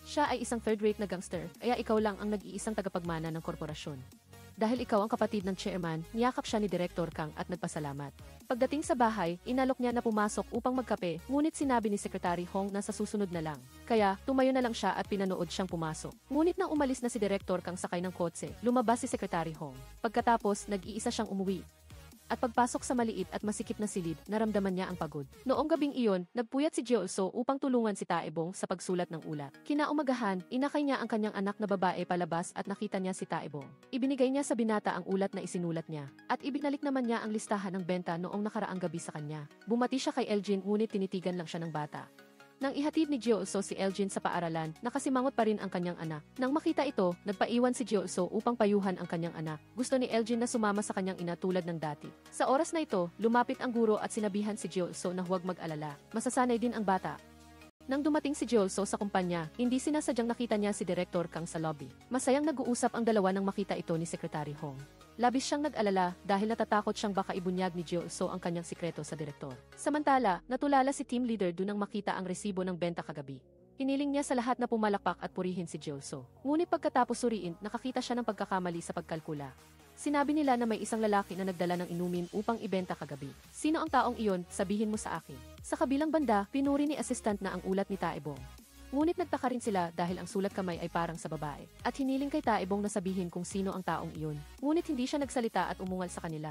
Siya ay isang third-rate na gangster, kaya ikaw lang ang nag-iisang tagapagmana ng korporasyon. Dahil ikaw ang kapatid ng chairman, niyakap siya ni Direktor Kang at nagpasalamat. Pagdating sa bahay, inalok niya na pumasok upang magkape, ngunit sinabi ni Secretary Hong na sa susunod na lang. Kaya, tumayo na lang siya at pinanood siyang pumasok. Ngunit nang umalis na si Direktor Kang sakay ng kotse, lumabas si Secretary Hong. Pagkatapos, nag-iisa siyang umuwi. At pagpasok sa maliit at masikip na silid, naramdaman niya ang pagod. Noong gabing iyon, nagpuyat si Jolso upang tulungan si Taebong sa pagsulat ng ulat. Kinaumagahan, inakay niya ang kanyang anak na babae palabas at nakita niya si Taebong. Ibinigay niya sa binata ang ulat na isinulat niya. At ibinalik naman niya ang listahan ng benta noong nakaraang gabi sa kanya. Bumati siya kay Eljin ngunit tinitigan lang siya ng bata. Nang ihatid ni Jolso si Eljin sa paaralan, nakasimangot pa rin ang kanyang anak. Nang makita ito, nagpaiwan si Jolso upang payuhan ang kanyang anak. Gusto ni Eljin na sumama sa kanyang ina tulad ng dati. Sa oras na ito, lumapit ang guro at sinabihan si Jolso na huwag mag-alala. Masasanay din ang bata. Nang dumating si Jolso sa kumpanya, hindi sinasadyang nakita niya si Direktor Kang sa lobby. Masayang nag-uusap ang dalawa nang makita ito ni Secretary Hong. Labis siyang nag-alala dahil natatakot siyang baka ibunyag ni Jolso ang kanyang sikreto sa direktor. Samantala, natulala si Team Leader Do nang makita ang resibo ng benta kagabi. Hiniling niya sa lahat na pumalakpak at purihin si Jolso. Ngunit pagkatapos suriin, nakakita siya ng pagkakamali sa pagkalkula. Sinabi nila na may isang lalaki na nagdala ng inumin upang ibenta kagabi. Sino ang taong iyon? Sabihin mo sa akin. Sa kabilang banda, pinuri ni assistant na ang ulat ni Taebong. Ngunit nagtaka rin sila dahil ang sulat kamay ay parang sa babae. At hiniling kay Taebong na sabihin kung sino ang taong iyon. Ngunit hindi siya nagsalita at umungal sa kanila.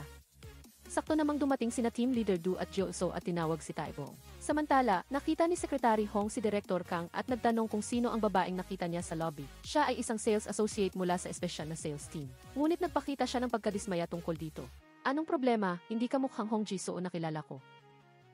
Sakto namang dumating sina Team Leader Du at Jioso at tinawag si Taebong. Samantala, nakita ni Secretary Hong si Director Kang at nagtanong kung sino ang babaeng nakita niya sa lobby. Siya ay isang sales associate mula sa espesyal na sales team. Ngunit nagpakita siya ng pagkadismaya tungkol dito. Anong problema? Hindi ka mukhang Hong Jisoo na kilala ko.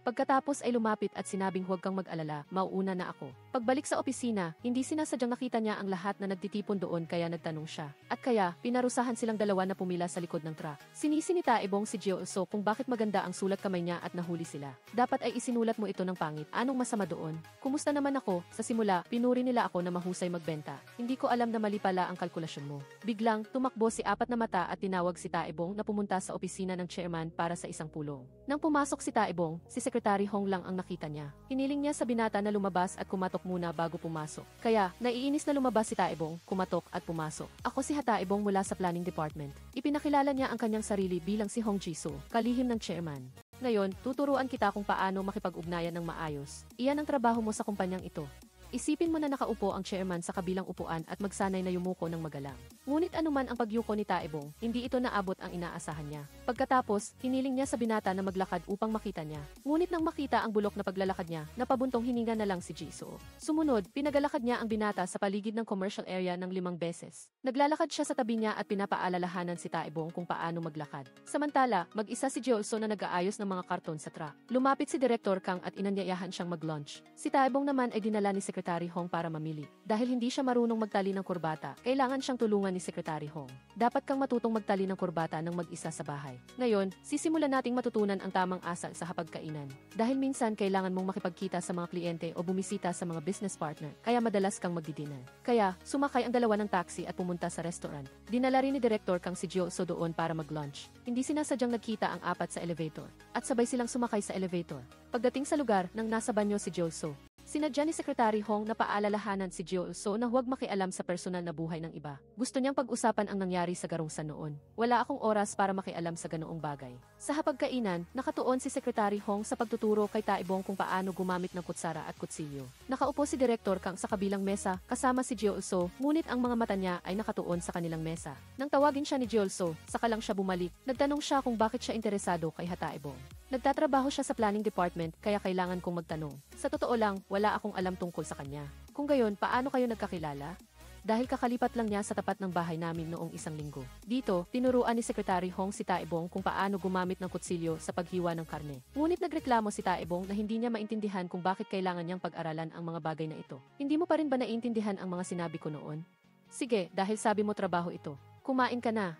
Pagkatapos ay lumapit at sinabing huwag kang mag-alala, mauuna na ako. Pagbalik sa opisina, hindi sinasadyang nakita niya ang lahat na nagtitipon doon kaya nagtanong siya. At kaya, pinarusahan silang dalawa na pumila sa likod ng truck. Sinisi ni Taebong si Jioso kung bakit maganda ang sulat kamay niya at nahuli sila. Dapat ay isinulat mo ito ng pangit. Anong masama doon? Kumusta naman ako? Sa simula, pinuri nila ako na mahusay magbenta. Hindi ko alam na mali pala ang kalkulasyon mo. Biglang, tumakbo si Apat na Mata at tinawag si Taebong na pumunta sa opisina ng chairman para sa isang pulong. Nang pumasok si Taebong, si Secretary Hong lang ang nakita niya. Hiniling niya sa binata na lumabas at kumatok muna bago pumasok. Kaya, naiinis na lumabas si Taebong, kumatok at pumasok. Ako si Taebong mula sa Planning Department. Ipinakilala niya ang kanyang sarili bilang si Hong Jisoo, kalihim ng chairman. Ngayon, tuturuan kita kung paano makipag-ugnayan ng maayos. Iyan ang trabaho mo sa kumpanyang ito. Isipin mo na nakaupo ang chairman sa kabilang upuan at magsanay na yumuko ng magalang. Ngunit anuman ang pagyuko ni Taebong, hindi ito naabot ang inaasahan niya. Pagkatapos, hiniling niya sa binata na maglakad upang makita niya. Ngunit nang makita ang bulok na paglalakad niya, napabuntong hininga na lang si Jisoo. Sumunod, pinagalakad niya ang binata sa paligid ng commercial area ng 5 beses. Naglalakad siya sa tabi niya at pinapaalalahanan si Taebong kung paano maglakad. Samantala, mag-isa si Jioso na nag-aayos ng mga karton sa truck. Lumapit si Director Kang at inanyayahan siyang mag-lunch. Si Taebong naman ay dinala ni Secretary Hong para mamili. Dahil hindi siya marunong magtali ng kurbata, kailangan siyang tulungan ni Secretary Hong. Dapat kang matutong magtali ng kurbata ng mag-isa sa bahay. Ngayon, sisimulan nating matutunan ang tamang asal sa hapagkainan. Dahil minsan kailangan mong makipagkita sa mga kliyente o bumisita sa mga business partner, kaya madalas kang magdi-dinner. Kaya, sumakay ang dalawa ng taxi at pumunta sa restaurant. Dinala rin ni Director Kang si Jioso doon para mag-lunch. Hindi sinasadyang nagkita ang apat sa elevator. At sabay silang sumakay sa elevator. Pagdating sa lugar, nang nasa banyo si Jioso, sinadya ni Secretary Hong na paalalahanan si Jioso na huwag makialam sa personal na buhay ng iba. Gusto niyang pag-usapan ang nangyari sa Garungsan noon. Wala akong oras para makialam sa ganoong bagay. Sa hapagkainan, nakatuon si Secretary Hong sa pagtuturo kay Taebong kung paano gumamit ng kutsara at kutsilyo. Nakaupo si Director Kang sa kabilang mesa kasama si Jioso, ngunit ang mga mata niya ay nakatuon sa kanilang mesa. Nang tawagin siya ni Jioso, saka lang siya bumalik. Nagtanong siya kung bakit siya interesado kay Taebong. Nagtatrabaho siya sa planning department kaya kailangan kong magtanong. Sa totoo lang, wala akong alam tungkol sa kanya. Kung gayon, paano kayo nagkakilala? Dahil kakalipat lang niya sa tapat ng bahay namin noong isang linggo. Dito, tinuruan ni Secretary Hong si Taebong kung paano gumamit ng kutsilyo sa paghiwa ng karne. Ngunit nagreklamo si Taebong na hindi niya maintindihan kung bakit kailangan niyang pag-aralan ang mga bagay na ito. Hindi mo pa rin ba naiintindihan ang mga sinabi ko noon? Sige, dahil sabi mo trabaho ito. Kumain ka na.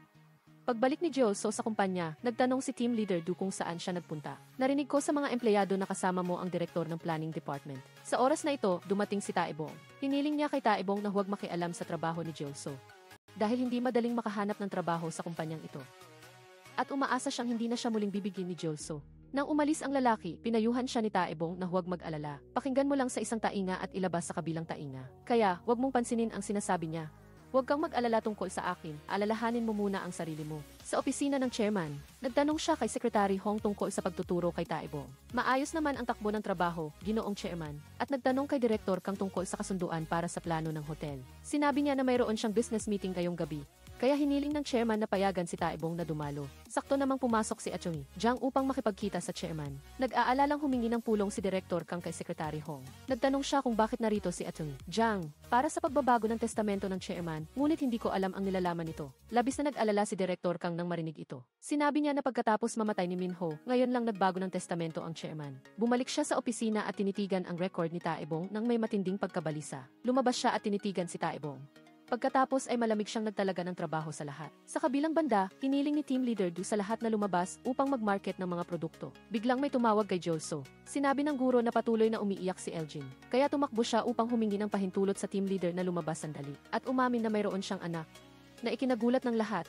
Pagbalik ni Jioso sa kumpanya, nagtanong si Team Leader Du kung saan siya nagpunta. Narinig ko sa mga empleyado na kasama mo ang direktor ng planning department. Sa oras na ito, dumating si Taebong. Hiniling niya kay Taebong na huwag makialam sa trabaho ni Jioso. Dahil hindi madaling makahanap ng trabaho sa kumpanyang ito. At umaasa siyang hindi na siya muling bibigyan ni Jioso. Nang umalis ang lalaki, pinayuhan siya ni Taebong na huwag mag-alala. Pakinggan mo lang sa isang tainga at ilabas sa kabilang tainga. Kaya, huwag mong pansinin ang sinasabi niya. Huwag kang mag-alala tungkol sa akin, alalahanin mo muna ang sarili mo. Sa opisina ng chairman, nagtanong siya kay Secretary Hong tungkol sa pagtuturo kay Taebong. Maayos naman ang takbo ng trabaho, ginoong chairman, at nagtanong kay Director Kang tungkol sa kasunduan para sa plano ng hotel. Sinabi niya na mayroon siyang business meeting ngayong gabi. Kaya hiniling ng chairman na payagan si Taebong na dumalo. Sakto namang pumasok si Atty. Jiang upang makipagkita sa chairman. Nag-aalalang humingi ng pulong si Director Kang kay Secretary Hong. Nagtanong siya kung bakit narito si Atty. Jiang para sa pagbabago ng testamento ng chairman, ngunit hindi ko alam ang nilalaman nito. Labis na nag-alala si Director Kang nang marinig ito. Sinabi niya na pagkatapos mamatay ni Minho, ngayon lang nagbago ng testamento ang chairman. Bumalik siya sa opisina at tinitigan ang record ni Taebong nang may matinding pagkabalisa. Lumabas siya at tinitigan si Taebong. Pagkatapos ay malamig siyang nagtalaga ng trabaho sa lahat. Sa kabilang banda, hiniling ni Team Leader Du sa lahat na lumabas upang mag-market ng mga produkto. Biglang may tumawag kay Jioso. Sinabi ng guro na patuloy na umiiyak si Eljin. Kaya tumakbo siya upang humingi ng pahintulot sa team leader na lumabas sandali. At umamin na mayroon siyang anak. Na ikinagulat ng lahat.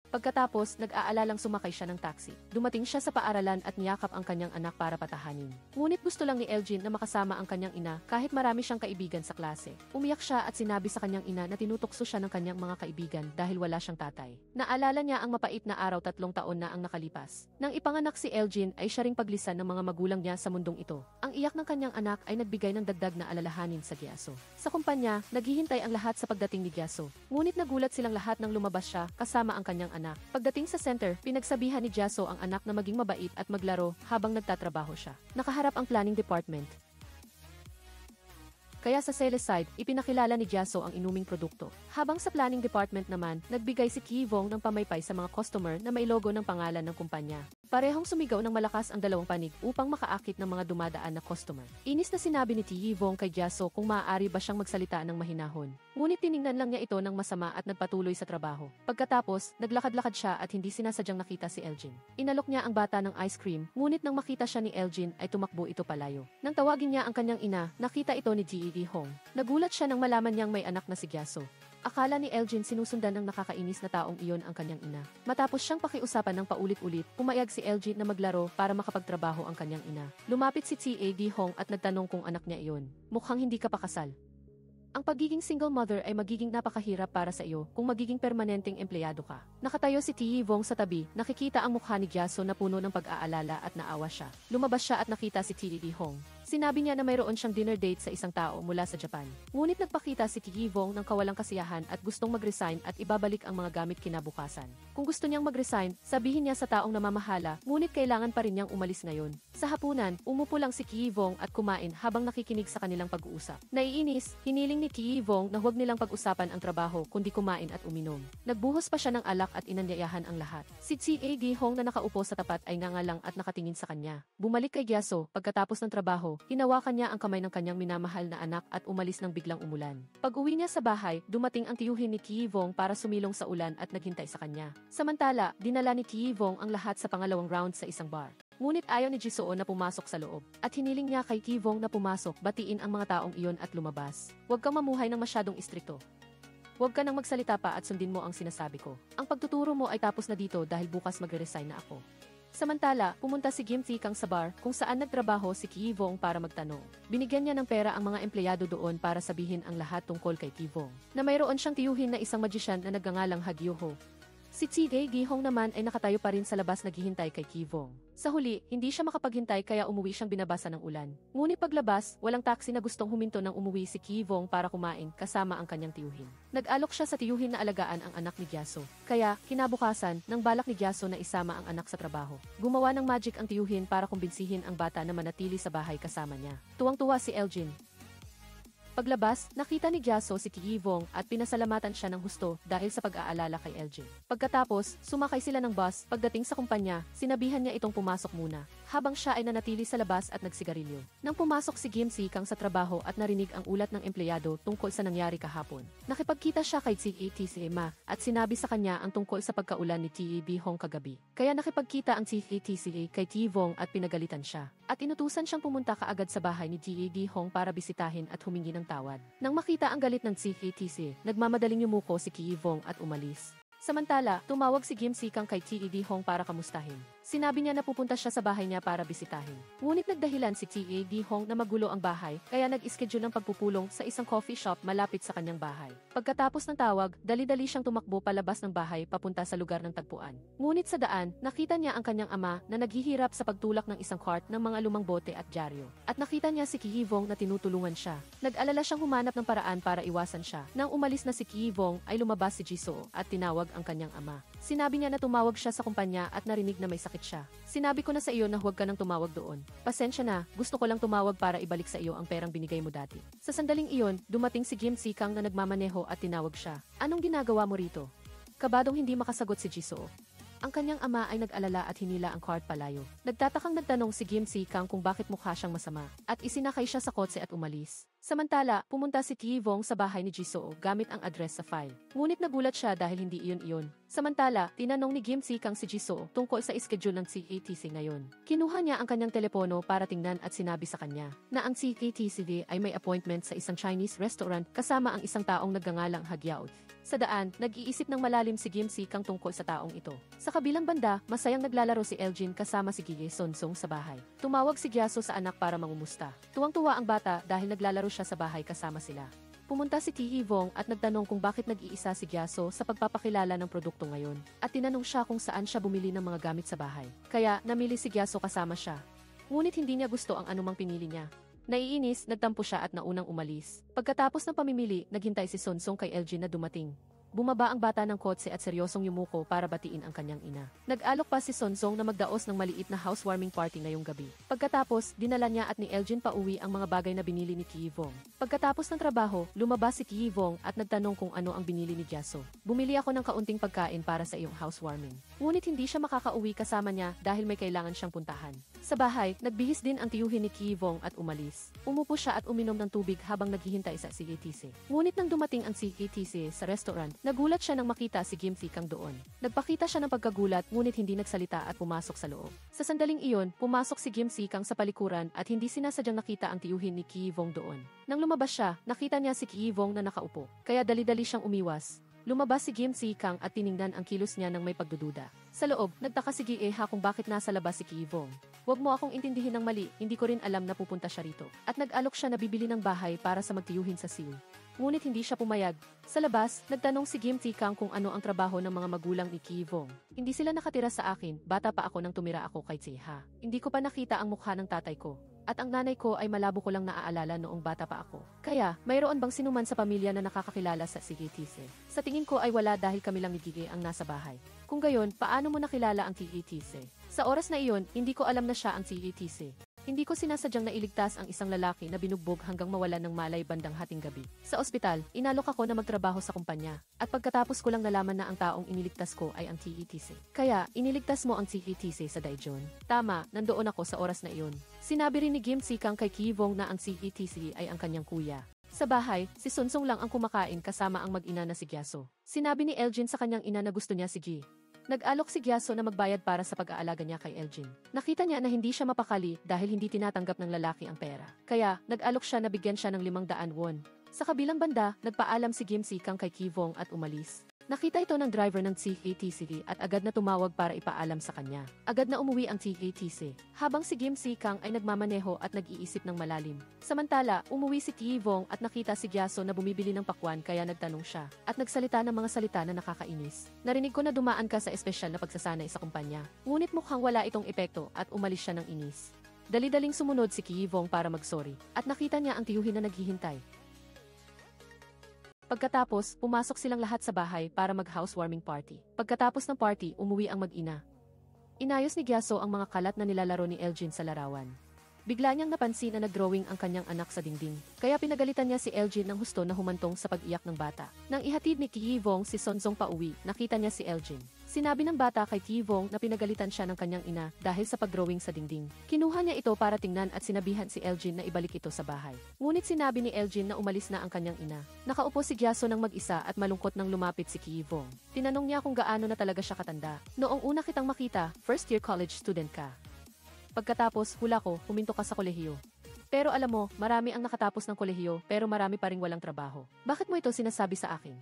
Pagkatapos, nag-aalalang sumakay siya ng taxi. Dumating siya sa paaralan at niyakap ang kanyang anak para patahanin. Ngunit gusto lang ni Elgin na makasama ang kanyang ina kahit marami siyang kaibigan sa klase. Umiyak siya at sinabi sa kanyang ina na tinutukso siya ng kanyang mga kaibigan dahil wala siyang tatay. Naalala niya ang mapait na araw 3 taon na ang nakalipas. Nang ipanganak si Elgin ay siya ring paglisan ng mga magulang niya sa mundong ito. Ang iyak ng kanyang anak ay nagbigay ng dagdag na alalahanin sa Gyaso. Sa kumpanya, naghihintay ang lahat sa pagdating ni Gyaso. Ngunit nagulat silang lahat nang lumabas siya kasama ang kanyang anak. Pagdating sa center, pinagsabihan ni Gyaso ang anak na maging mabait at maglaro habang nagtatrabaho siya. Nakaharap ang planning department. Kaya sa sales side, ipinakilala ni Gyaso ang inuming produkto. Habang sa planning department naman, nagbigay si Kivong ng pamaypay sa mga customer na may logo ng pangalan ng kumpanya. Parehong sumigaw ng malakas ang dalawang panig upang makaakit ng mga dumadaan na customer. Inis na sinabi ni Kivong kay Gyaso kung maaari ba siyang magsalita ng mahinahon. Ngunit tiningnan lang niya ito ng masama at nagpatuloy sa trabaho. Pagkatapos, naglakad-lakad siya at hindi sinasadyang nakita si Elgin. Inalok niya ang bata ng ice cream, ngunit nang makita siya ni Elgin ay tumakbo ito palayo. Nang tawagin niya ang kanyang ina, nakita ito ni Hong. Nagulat siya nang malaman niyang may anak na si Gyaso. Akala ni Elgin sinusundan ng nakakainis na taong iyon ang kanyang ina. Matapos siyang pakiusapan ng paulit-ulit, pumayag si Elgin na maglaro para makapagtrabaho ang kanyang ina. Lumapit si Hong at nagtanong kung anak niya iyon. Mukhang hindi ka pa kasal. Ang pagiging single mother ay magiging napakahirap para sa iyo kung magiging permanenteng empleyado ka. Nakatayo si Hong sa tabi, nakikita ang mukha ni Gyaso na puno ng pag-aalala at naawa siya. Lumabas siya at nakita si Hong. Sinabi niya na mayroon siyang dinner date sa isang tao mula sa Japan. Ngunit nagpakita si Hong ng kawalang kasiyahan at gustong mag-resign at ibabalik ang mga gamit kinabukasan. Kung gusto niyang mag-resign, sabihin niya sa taong namamahala, ngunit kailangan pa rin niyang umalis ngayon. Sa hapunan, umupo lang si Hong at kumain habang nakikinig sa kanilang pag-uusap. Naiinis, hiniling ni Hong na huwag nilang pag-usapan ang trabaho kundi kumain at uminom. Nagbuhos pa siya ng alak at inanyayahan ang lahat. Si Hong na nakaupo sa tapat ay nangalang at nakatingin sa kanya. Bumalik kay Gyaso, pagkatapos ng trabaho, hinawakan niya ang kamay ng kanyang minamahal na anak at umalis nang biglang umulan. Pag-uwi niya sa bahay, dumating ang tiyuhin ni Hong para sumilong sa ulan at naghintay sa kanya. Samantala, dinala ni Hong ang lahat sa pangalawang round sa isang bar. Ngunit ayaw ni Jisoo na pumasok sa loob. At hiniling niya kay Hong na pumasok, batiin ang mga taong iyon at lumabas. Huwag kang mamuhay ng masyadong istrikto. Huwag ka nang magsalita pa at sundin mo ang sinasabi ko. Ang pagtuturo mo ay tapos na dito dahil bukas magre-resign na ako. Samantala, pumunta si Kim Tae-kang sa bar kung saan nagtrabaho si Hong para magtanong. Binigyan niya ng pera ang mga empleyado doon para sabihin ang lahat tungkol kay Hong. Na mayroon siyang tiyuhin na isang magician na nagngangalang Hagyoho. Si Hong naman ay nakatayo pa rin sa labas naghihintay kay Hong. Sa huli, hindi siya makapaghintay kaya umuwi siyang binabasa ng ulan. Ngunit paglabas, walang taxi na gustong huminto nang umuwi si Hong para kumain kasama ang kanyang tiyuhin. Nag-alok siya sa tiyuhin na alagaan ang anak ni Gyaso. Kaya, kinabukasan, nang balak ni Gyaso na isama ang anak sa trabaho. Gumawa ng magic ang tiyuhin para kumbinsihin ang bata na manatili sa bahay kasama niya. Tuwang-tuwa si Elgin. Paglabas, nakita ni Gyaso si Hong at pinasalamatan siya ng husto dahil sa pag-aalala kay Elgin. Pagkatapos, sumakay sila ng bus. Pagdating sa kumpanya, sinabihan niya itong pumasok muna, habang siya ay nanatili sa labas at nagsigarilyo. Nang pumasok si Kim Tae-kang sa trabaho at narinig ang ulat ng empleyado tungkol sa nangyari kahapon, nakipagkita siya kay Ma at sinabi sa kanya ang tungkol sa pagkaulan ni Hong kagabi. Kaya nakipagkita ang kay Hong at pinagalitan siya. At inutusan siyang pumunta kaagad sa bahay ni Hong para bisitahin at humingi ng tawad. Nang makita ang galit ng nagmamadaling yumuko si Hong at umalis. Samantala, tumawag si Kim Tae-kang kay Hong para kamustahin. Sinabi niya na pupunta siya sa bahay niya para bisitahin. Ngunit nagdahilan si Hong na magulo ang bahay, kaya nag-schedule ng pagpupulong sa isang coffee shop malapit sa kanyang bahay. Pagkatapos ng tawag, dali-dali siyang tumakbo palabas ng bahay papunta sa lugar ng tagpuan. Ngunit sa daan, nakita niya ang kanyang ama na naghihirap sa pagtulak ng isang cart ng mga lumang bote at dyaryo. At nakita niya si Hong na tinutulungan siya. Nag-alala siyang humanap ng paraan para iwasan siya. Nang umalis na si Hong, ay lumabas si Jisoo at tinawag ang kanyang ama. Sinabi niya na tumawag siya sa kumpanya at narinig na may sakit siya. Sinabi ko na sa iyo na huwag ka nang tumawag doon. Pasensya na, gusto ko lang tumawag para ibalik sa iyo ang perang binigay mo dati. Sa sandaling iyon, dumating si Kim Tae-kang na nagmamaneho at tinawag siya. Anong ginagawa mo rito? Kabadong hindi makasagot si Jisoo. Ang kanyang ama ay nag-alala at hinila ang cart palayo. Nagtatakang nagtanong si Kim Tae-kang kung bakit mukha siyang masama, at isinakay siya sa kotse at umalis. Samantala, pumunta si Kiyvong sa bahay ni Jisoo gamit ang address sa file. Ngunit nagulat siya dahil hindi iyon. Samantala, tinanong ni Kim Si Kang si Jisoo tungkol sa schedule ng CATC ngayon. Kinuha niya ang kanyang telepono para tingnan at sinabi sa kanya na ang CATC ay may appointment sa isang Chinese restaurant kasama ang isang taong nagngangalang Hagyao. Sa daan, nag-iisip ng malalim si Kim Si Kang tungkol sa taong ito. Sa kabilang banda, masayang naglalaro si Eljin kasama si Gye Sonsong sa bahay. Tumawag si Gyaso sa anak para mangumusta. Tuwang-tuwa ang bata dahil naglalaro siya sa bahay kasama sila. Pumunta si Kiyvong at nagtanong kung bakit nag-iisa si Gyaso sa pagpapakilala ng produkto ngayon. At tinanong siya kung saan siya bumili ng mga gamit sa bahay. Kaya, namili si Gyaso kasama siya. Ngunit hindi niya gusto ang anumang pinili niya. Naiinis, nagtampo siya at naunang umalis. Pagkatapos ng pamimili, naghintay si Sonsong kay Eljin na dumating. Bumaba ang bata ng kotse at seryosong yumuko para batiin ang kanyang ina. Nag-alok pa si Sonsong na magdaos ng maliit na housewarming party ngayong gabi. Pagkatapos, dinala niya at ni Eljin pa uwi ang mga bagay na binili ni Kiyvong. Pagkatapos ng trabaho, lumabas si Kiyvong at nagtanong kung ano ang binili ni Gyaso. Bumili ako ng kaunting pagkain para sa iyong housewarming. Ngunit hindi siya makakauwi kasama niya dahil may kailangan siyang puntahan. Sa bahay, nagbihis din ang tiyuhin ni Kiyvong at umalis. Umupo siya at uminom ng tubig habang naghihintay sa CATC. Ngunit nang dumating ang CATC sa restaurant, nagulat siya nang makita si Kim Si Kang doon. Nagpakita siya ng pagkagulat ngunit hindi nagsalita at pumasok sa loob. Sa sandaling iyon, pumasok si Kim Si Kang sa palikuran at hindi sinasadyang nakita ang tiyuhin ni Kiyvong doon. Nang lumabas siya, nakita niya si Kiyvong na nakaupo. Kaya dali-dali siyang umiwas. Lumabas si Kim Si Kang at tiningnan ang kilos niya ng may pagdududa. Sa loob, nagtaka si Gye kung bakit nasa labas si Kiyvong. Huwag mo akong intindihin ng mali, hindi ko rin alam na pupunta siya rito. At nag-alok siya na bibili ng bahay para sa magtiyuhin sa Seoul. Ngunit hindi siya pumayag. Sa labas, nagtanong si Kim Si Kang kung ano ang trabaho ng mga magulang ni Kiyvong. Hindi sila nakatira sa akin, bata pa ako nang tumira ako kay Cheha. Hindi ko pa nakita ang mukha ng tatay ko. At ang nanay ko ay malabo ko lang naaalala noong bata pa ako. Kaya, mayroon bang sinuman sa pamilya na nakakakilala sa CATC? Sa tingin ko ay wala dahil kami lang ni Gye ang nasa bahay. Kung gayon, paano mo nakilala ang CATC? Sa oras na iyon, hindi ko alam na siya ang CATC. Hindi ko sinasadyang nailigtas ang isang lalaki na binugbog hanggang mawala ng malay bandang hating gabi. Sa ospital, inalok ako na magtrabaho sa kumpanya. At pagkatapos ko lang nalaman na ang taong iniligtas ko ay ang CATC. Kaya, iniligtas mo ang CATC sa Daejeon. Tama, nandoon ako sa oras na iyon. Sinabi rin ni Kim Si Kang kay Kiyvong na ang CATC ay ang kanyang kuya. Sa bahay, si Sonsong lang ang kumakain kasama ang mag-ina na si Gyaso. Sinabi ni Eljin sa kanyang ina na gusto niya si Gye. Nag-alok si Gyaso na magbayad para sa pag-aalaga niya kay Eljin. Nakita niya na hindi siya mapakali dahil hindi tinatanggap ng lalaki ang pera. Kaya, nag-alok siya na bigyan siya ng 500 won. Sa kabilang banda, nagpaalam si Kim Si Kang kay Kiyvong at umalis. Nakita ito ng driver ng CATC at agad na tumawag para ipaalam sa kanya. Agad na umuwi ang CATC, habang si Kim Si Kang ay nagmamaneho at nag-iisip ng malalim. Samantala, umuwi si Kiyvong at nakita si Gyaso na bumibili ng pakwan kaya nagtanong siya. At nagsalita ng mga salita na nakakainis. Narinig ko na dumaan ka sa espesyal na pagsasanay sa kumpanya. Ngunit mukhang wala itong epekto at umalis siya ng inis. Dali-daling sumunod si Kiyvong para mag-sorry. At nakita niya ang tiyuhin na naghihintay. Pagkatapos, pumasok silang lahat sa bahay para mag-housewarming party. Pagkatapos ng party, umuwi ang mag-ina. Inayos ni Gyaso ang mga kalat na nilalaro ni Eljin sa larawan. Bigla niyang napansin na nag-drawing ang kanyang anak sa dingding. Kaya pinagalitan niya si Eljin ng husto na humantong sa pag-iyak ng bata. Nang ihatid ni Kiyvong si Sonsong pauwi, nakita niya si Eljin. Sinabi ng bata kay Kiyvong na pinagalitan siya ng kanyang ina dahil sa pag-drawing sa dingding. Kinuha niya ito para tingnan at sinabihan si Eljin na ibalik ito sa bahay. Ngunit sinabi ni Eljin na umalis na ang kanyang ina. Nakaupo si Gyaso ng mag-isa at malungkot nang lumapit si Kiyvong. Tinanong niya kung gaano na talaga siya katanda. Noong una kitang makita, first year college student ka. Pagkatapos, hula ko, huminto ka sa kolehiyo. Pero alam mo, marami ang nakatapos ng kolehiyo pero marami pa ring walang trabaho. Bakit mo ito sinasabi sa akin?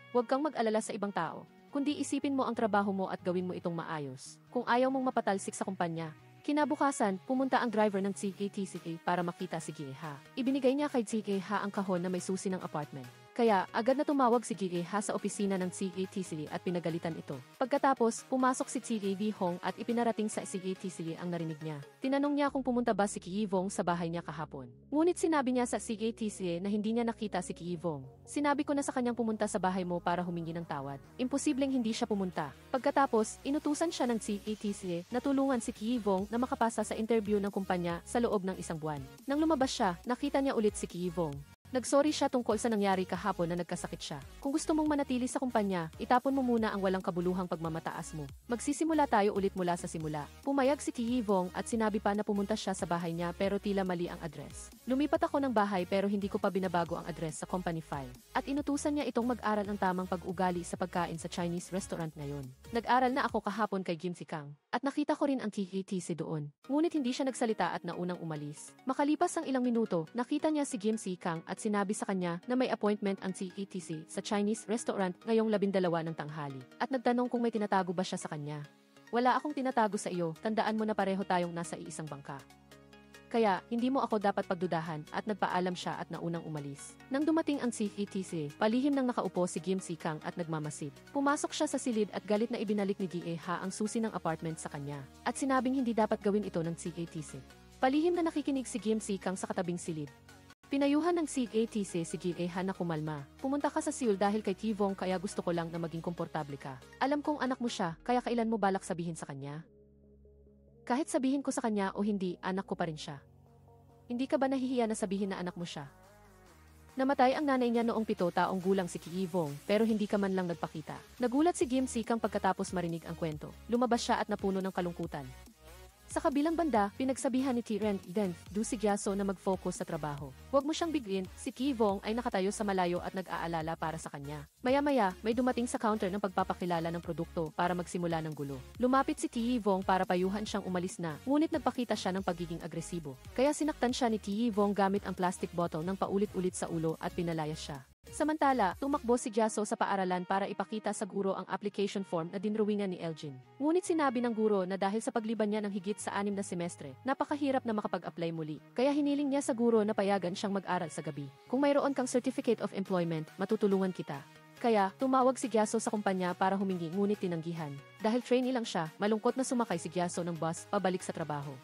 Huwag kang mag-alala sa ibang tao, kundi isipin mo ang trabaho mo at gawin mo itong maayos. Kung ayaw mong mapatalsik sa kumpanya, kinabukasan, pumunta ang driver ng CATC para makita si Gye. Ibinigay niya kay Gye ang kahon na may susi ng apartment. Kaya, agad na tumawag si Gye sa opisina ng CATC at pinagalitan ito. Pagkatapos, pumasok si Gye Hong at ipinarating sa CATC ang narinig niya. Tinanong niya kung pumunta ba si Kiyvong sa bahay niya kahapon. Ngunit sinabi niya sa CATC na hindi niya nakita si Kiyvong. Sinabi ko na sa kanyang pumunta sa bahay mo para humingi ng tawad. Imposibleng hindi siya pumunta. Pagkatapos, inutusan siya ng CATC na tulungan si Kiyvong na makapasa sa interview ng kumpanya sa loob ng 1 buwan. Nang lumabas siya, nakita niya ulit si Kiyvong. Nagsorry siya tungkol sa nangyari kahapon na nagkasakit siya. Kung gusto mong manatili sa kumpanya, itapon mo muna ang walang kabuluhang pagmamataas mo. Magsisimula tayo ulit mula sa simula. Pumayag si Kihivong at sinabi pa na pumunta siya sa bahay niya pero tila mali ang address. Lumipat ako ng bahay pero hindi ko pa binabago ang address sa company file. At inutusan niya itong mag-aral ng tamang pag-ugali sa pagkain sa Chinese restaurant ngayon. Nag-aral na ako kahapon kay Kim Si Kang. At nakita ko rin ang KTC doon. Ngunit hindi siya nagsalita at naunang umalis. Makalipas ang ilang minuto, nakita niya si Kim Si Kang at sinabi sa kanya na may appointment ang CETC sa Chinese restaurant ngayong 12 ng tanghali. At nagtanong kung may tinatago ba siya sa kanya. Wala akong tinatago sa iyo, tandaan mo na pareho tayong nasa iisang bangka. Kaya, hindi mo ako dapat pagdudahan at nagpaalam siya at naunang umalis. Nang dumating ang CETC, palihim nang nakaupo si Kim Si Kang at nagmamasid. Pumasok siya sa silid at galit na ibinalik ni Gie-ha ang susi ng apartment sa kanya. At sinabing hindi dapat gawin ito ng CETC. Palihim na nakikinig si Kim Si Kang sa katabing silid. Pinayuhan ng CATC si Gie-ha na kumalma. Pumunta ka sa Seoul dahil kay Kihivong kaya gusto ko lang na maging komportable ka. Alam kong anak mo siya, kaya kailan mo balak sabihin sa kanya? Kahit sabihin ko sa kanya o hindi, anak ko pa rin siya. Hindi ka ba nahihiya na sabihin na anak mo siya? Namatay ang nanay niya noong 7 taong gulang si Kihivong, pero hindi ka man lang nagpakita. Nagulat si Kim Si Kang pagkatapos marinig ang kwento. Lumabas siya at napuno ng kalungkutan. Sa kabilang banda, pinagsabihan ni Tiren Du si Gyaso na mag-focus sa trabaho. Huwag mo siyang bigin, si Kihivong ay nakatayo sa malayo at nag-aalala para sa kanya. Maya-maya, may dumating sa counter ng pagpapakilala ng produkto para magsimula ng gulo. Lumapit si Kihivong para payuhan siyang umalis na, ngunit nagpakita siya ng pagiging agresibo. Kaya sinaktan siya ni Kihivong gamit ang plastic bottle ng paulit-ulit sa ulo at pinalayas siya. Samantala, tumakbo si Gyaso sa paaralan para ipakita sa guro ang application form na dinrawingan ni Eljin. Ngunit sinabi ng guro na dahil sa pagliban niya ng higit sa 6 na semestre, napakahirap na makapag-apply muli. Kaya hiniling niya sa guro na payagan siyang mag-aral sa gabi. Kung mayroon kang Certificate of Employment, matutulungan kita. Kaya, tumawag si Gyaso sa kumpanya para humingi ngunit tinanggihan. Dahil trainee lang siya, malungkot na sumakay si Gyaso ng bus pabalik sa trabaho.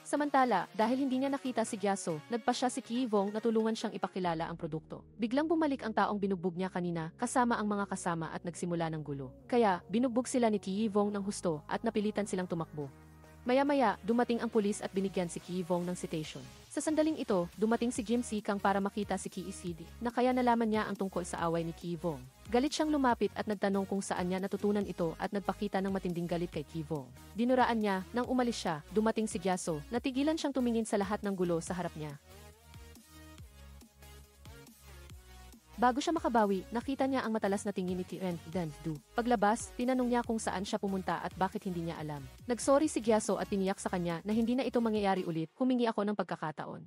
Samantala, dahil hindi niya nakita si Gyaso, nagpa siya si Kihivong na tulungan siyang ipakilala ang produkto. Biglang bumalik ang taong binugbog niya kanina, kasama ang mga kasama at nagsimula ng gulo. Kaya, binugbog sila ni Kihivong ng husto at napilitan silang tumakbo. Maya-maya, dumating ang pulis at binigyan si Kihivong ng citation. Sa sandaling ito, dumating si Kim Si Kang para makita si Kiisidi, na kaya nalaman niya ang tungkol sa away ni Kihivong. Galit siyang lumapit at nagtanong kung saan niya natutunan ito at nagpakita ng matinding galit kay Kihivong. Dinuraan niya, nang umalis siya, dumating si Gyaso, natigilan siyang tumingin sa lahat ng gulo sa harap niya. Bago siya makabawi, nakita niya ang matalas na tingin ni Tiren Du. Paglabas, tinanong niya kung saan siya pumunta at bakit hindi niya alam. Nagsorry si Gyaso at tiniyak sa kanya na hindi na ito mangyayari ulit, humingi ako ng pagkakataon.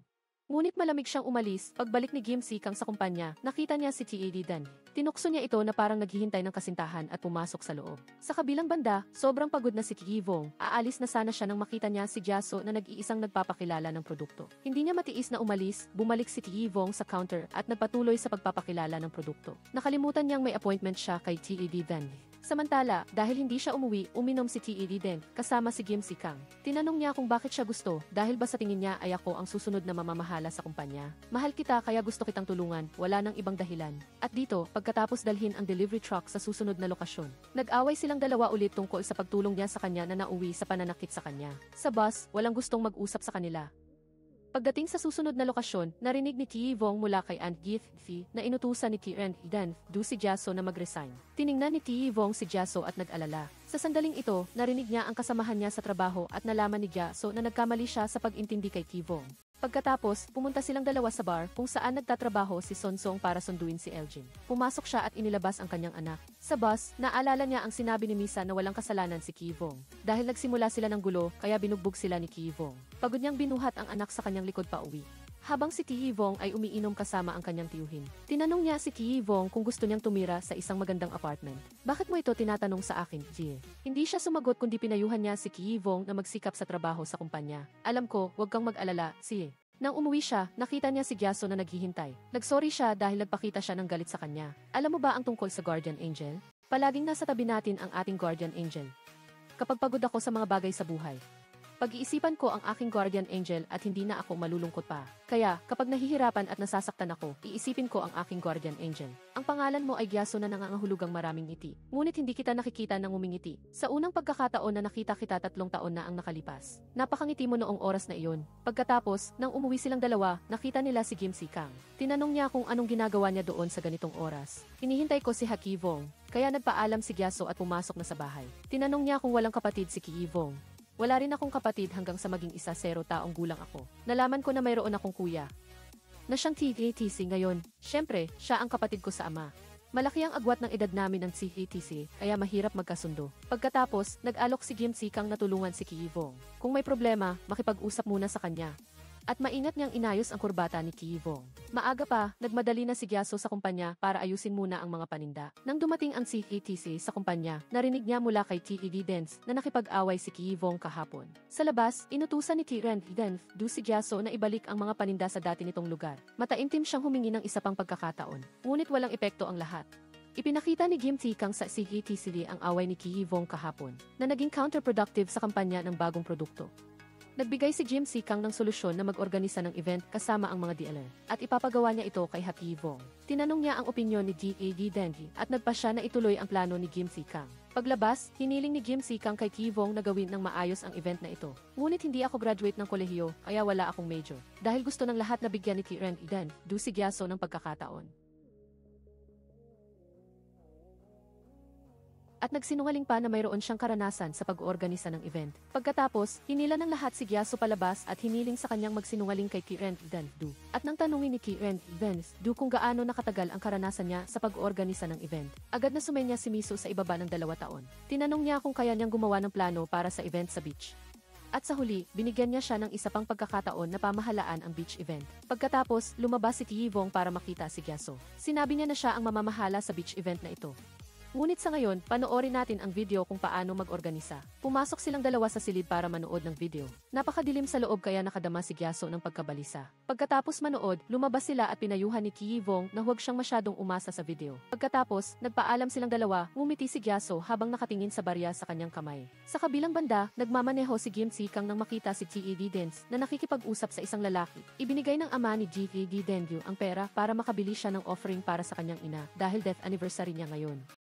Ngunit malamig siyang umalis, pagbalik ni Kim Si Kang sa kumpanya, nakita niya si Dan. Tinukso niya ito na parang naghihintay ng kasintahan at pumasok sa loob. Sa kabilang banda, sobrang pagod na si Kihivong, aalis na sana siya nang makita niya si Gyaso na nag-iisang nagpapakilala ng produkto. Hindi niya matiis na umalis, bumalik si Kihivong sa counter at nagpatuloy sa pagpapakilala ng produkto. Nakalimutan niyang may appointment siya kay Dan. Samantala, dahil hindi siya umuwi, uminom si Dan, kasama si Kim Si Kang. Tinanong niya kung bakit siya gusto, dahil ba sa tingin niya ay ako ang susunod na mamamahala sa kumpanya. Mahal kita kaya gusto kitang tulungan, wala nang ibang dahilan. At dito, pagkatapos dalhin ang delivery truck sa susunod na lokasyon, nag-away silang dalawa ulit tungkol sa pagtulong niya sa kanya na nauwi sa pananakit sa kanya. Sa bus, walang gustong mag-usap sa kanila. Pagdating sa susunod na lokasyon, narinig ni Kihivong mula kay Aunt Gith-fi na inutusan ni Tiren Du si Gyaso na mag-resign. Tiningnan ni Kihivong si Gyaso at nag-alala. Sa sandaling ito, narinig niya ang kasamahan niya sa trabaho at nalaman ni Gyaso na nagkamali siya sa pag-intindi kay Kihivong. Pagkatapos, pumunta silang dalawa sa bar kung saan nagtatrabaho si Sonsong para sunduin si Eljin. Pumasok siya at inilabas ang kanyang anak. Sa bus, naalala niya ang sinabi ni Misa na walang kasalanan si Kihivong. Dahil nagsimula sila ng gulo, kaya binugbog sila ni Kihivong. Pagod niyang binuhat ang anak sa kanyang likod pa uwi. Habang si Kihivong ay umiinom kasama ang kanyang tiyuhin. Tinanong niya si Kihivong kung gusto niyang tumira sa isang magandang apartment. Bakit mo ito tinatanong sa akin, Jie? Hindi siya sumagot kundi pinayuhan niya si Kihivong na magsikap sa trabaho sa kumpanya. Alam ko, huwag kang mag-alala, Jie. Nang umuwi siya, nakita niya si Gyaso na naghihintay. Nagsorry siya dahil nagpakita siya ng galit sa kanya. Alam mo ba ang tungkol sa Guardian Angel? Palaging nasa tabi natin ang ating Guardian Angel. Kapag pagod ako sa mga bagay sa buhay, Pag-iisipan ko ang aking guardian angel at hindi na ako malulungkot pa. Kaya, kapag nahihirapan at nasasaktan ako, iisipin ko ang aking guardian angel. Ang pangalan mo ay Gyaso na nangangahulugang maraming ngiti. Ngunit hindi kita nakikita nang umingiti. Sa unang pagkakataon na nakita kita 3 taon na ang nakalipas. Napakangiti mo noong oras na iyon. Pagkatapos, nang umuwi silang dalawa, nakita nila si Kim Si Kang. Tinanong niya kung anong ginagawa niya doon sa ganitong oras. Hinihintay ko si Haki Vong. Kaya nagpaalam si Gyaso at pumasok na sa bahay. Tinanong niya kung walang kapatid si Ki Vong. Wala rin akong kapatid hanggang sa maging 0 taong gulang ako. Nalaman ko na mayroon akong kuya. Na siyang TATC ngayon. Siyempre, siya ang kapatid ko sa ama. Malaki ang agwat ng edad namin ng TATC, kaya mahirap magkasundo. Pagkatapos, nag-alok si Kim Si Kang na tulungan si Ki Vong. Kung may problema, makipag-usap muna sa kanya. At maingat niyang inayos ang kurbata ni Ki Vong. Maaga pa, nagmadali na si Gyaso sa kumpanya para ayusin muna ang mga paninda. Nang dumating ang CATC sa kumpanya, narinig niya mula kay TED Dance na nakipag-away si Ki Vong kahapon. Sa labas, inutusan ni Tiren Dance si Gyaso na ibalik ang mga paninda sa dati nitong lugar. Mataimtim siyang humingi ng isa pang pagkakataon. Ngunit walang epekto ang lahat. Ipinakita ni Kim Si Kang sa CATC ang away ni Ki Vong kahapon na naging counterproductive sa kampanya ng bagong produkto. Nagbigay si Kim Si Kang ng solusyon na mag-organisa ng event kasama ang mga dealer at ipapagawa niya ito kay Haki Vong. Tinanong niya ang opinyon ni DAD Dengi at nagpa siya na ituloy ang plano ni Kim Si Kang. Paglabas, hiniling ni Kim Si Kang kay Ki Vong na gawin ng maayos ang event na ito. Ngunit hindi ako graduate ng kolehiyo kaya wala akong major. Dahil gusto ng lahat na bigyan ni Tiren Iden, si Gyaso ng pagkakataon. At nagsinungaling pa na mayroon siyang karanasan sa pag-oorganisa ng event. Pagkatapos, hinila ng lahat si Gyaso palabas at hiniling sa kanyang magsinungaling kay Kiren Du. At nang tanungin ni Kiren Du kung gaano nakatagal ang karanasan niya sa pag-oorganisa ng event, agad na sumenya si Miso sa ibaba ng 2 taon. Tinanong niya kung kaya niyang gumawa ng plano para sa event sa beach. At sa huli, binigyan niya siya ng isa pang pagkakataon na pamahalaan ang beach event. Pagkatapos, lumabas si Ki Vong para makita si Gyaso. Sinabi niya na siya ang mamamahala sa beach event na ito. Ngunit sa ngayon, panoorin natin ang video kung paano mag-organisa. Pumasok silang dalawa sa silid para manood ng video. Napakadilim sa loob kaya nakadama si Gyaso ng pagkabalisa. Pagkatapos manood, lumabas sila at pinayuhan ni Ki Vong na huwag siyang masyadong umasa sa video. Pagkatapos, nagpaalam silang dalawa, ngumiti si Gyaso habang nakatingin sa barya sa kanyang kamay. Sa kabilang banda, nagmamaneho si Kim Si Kang nang makita si TED Dance na nakikipag-usap sa isang lalaki. Ibinigay ng ama ni GTD Dengyu ang pera para makabili siya ng offering para sa kanyang ina dahil death anniversary niya ngayon.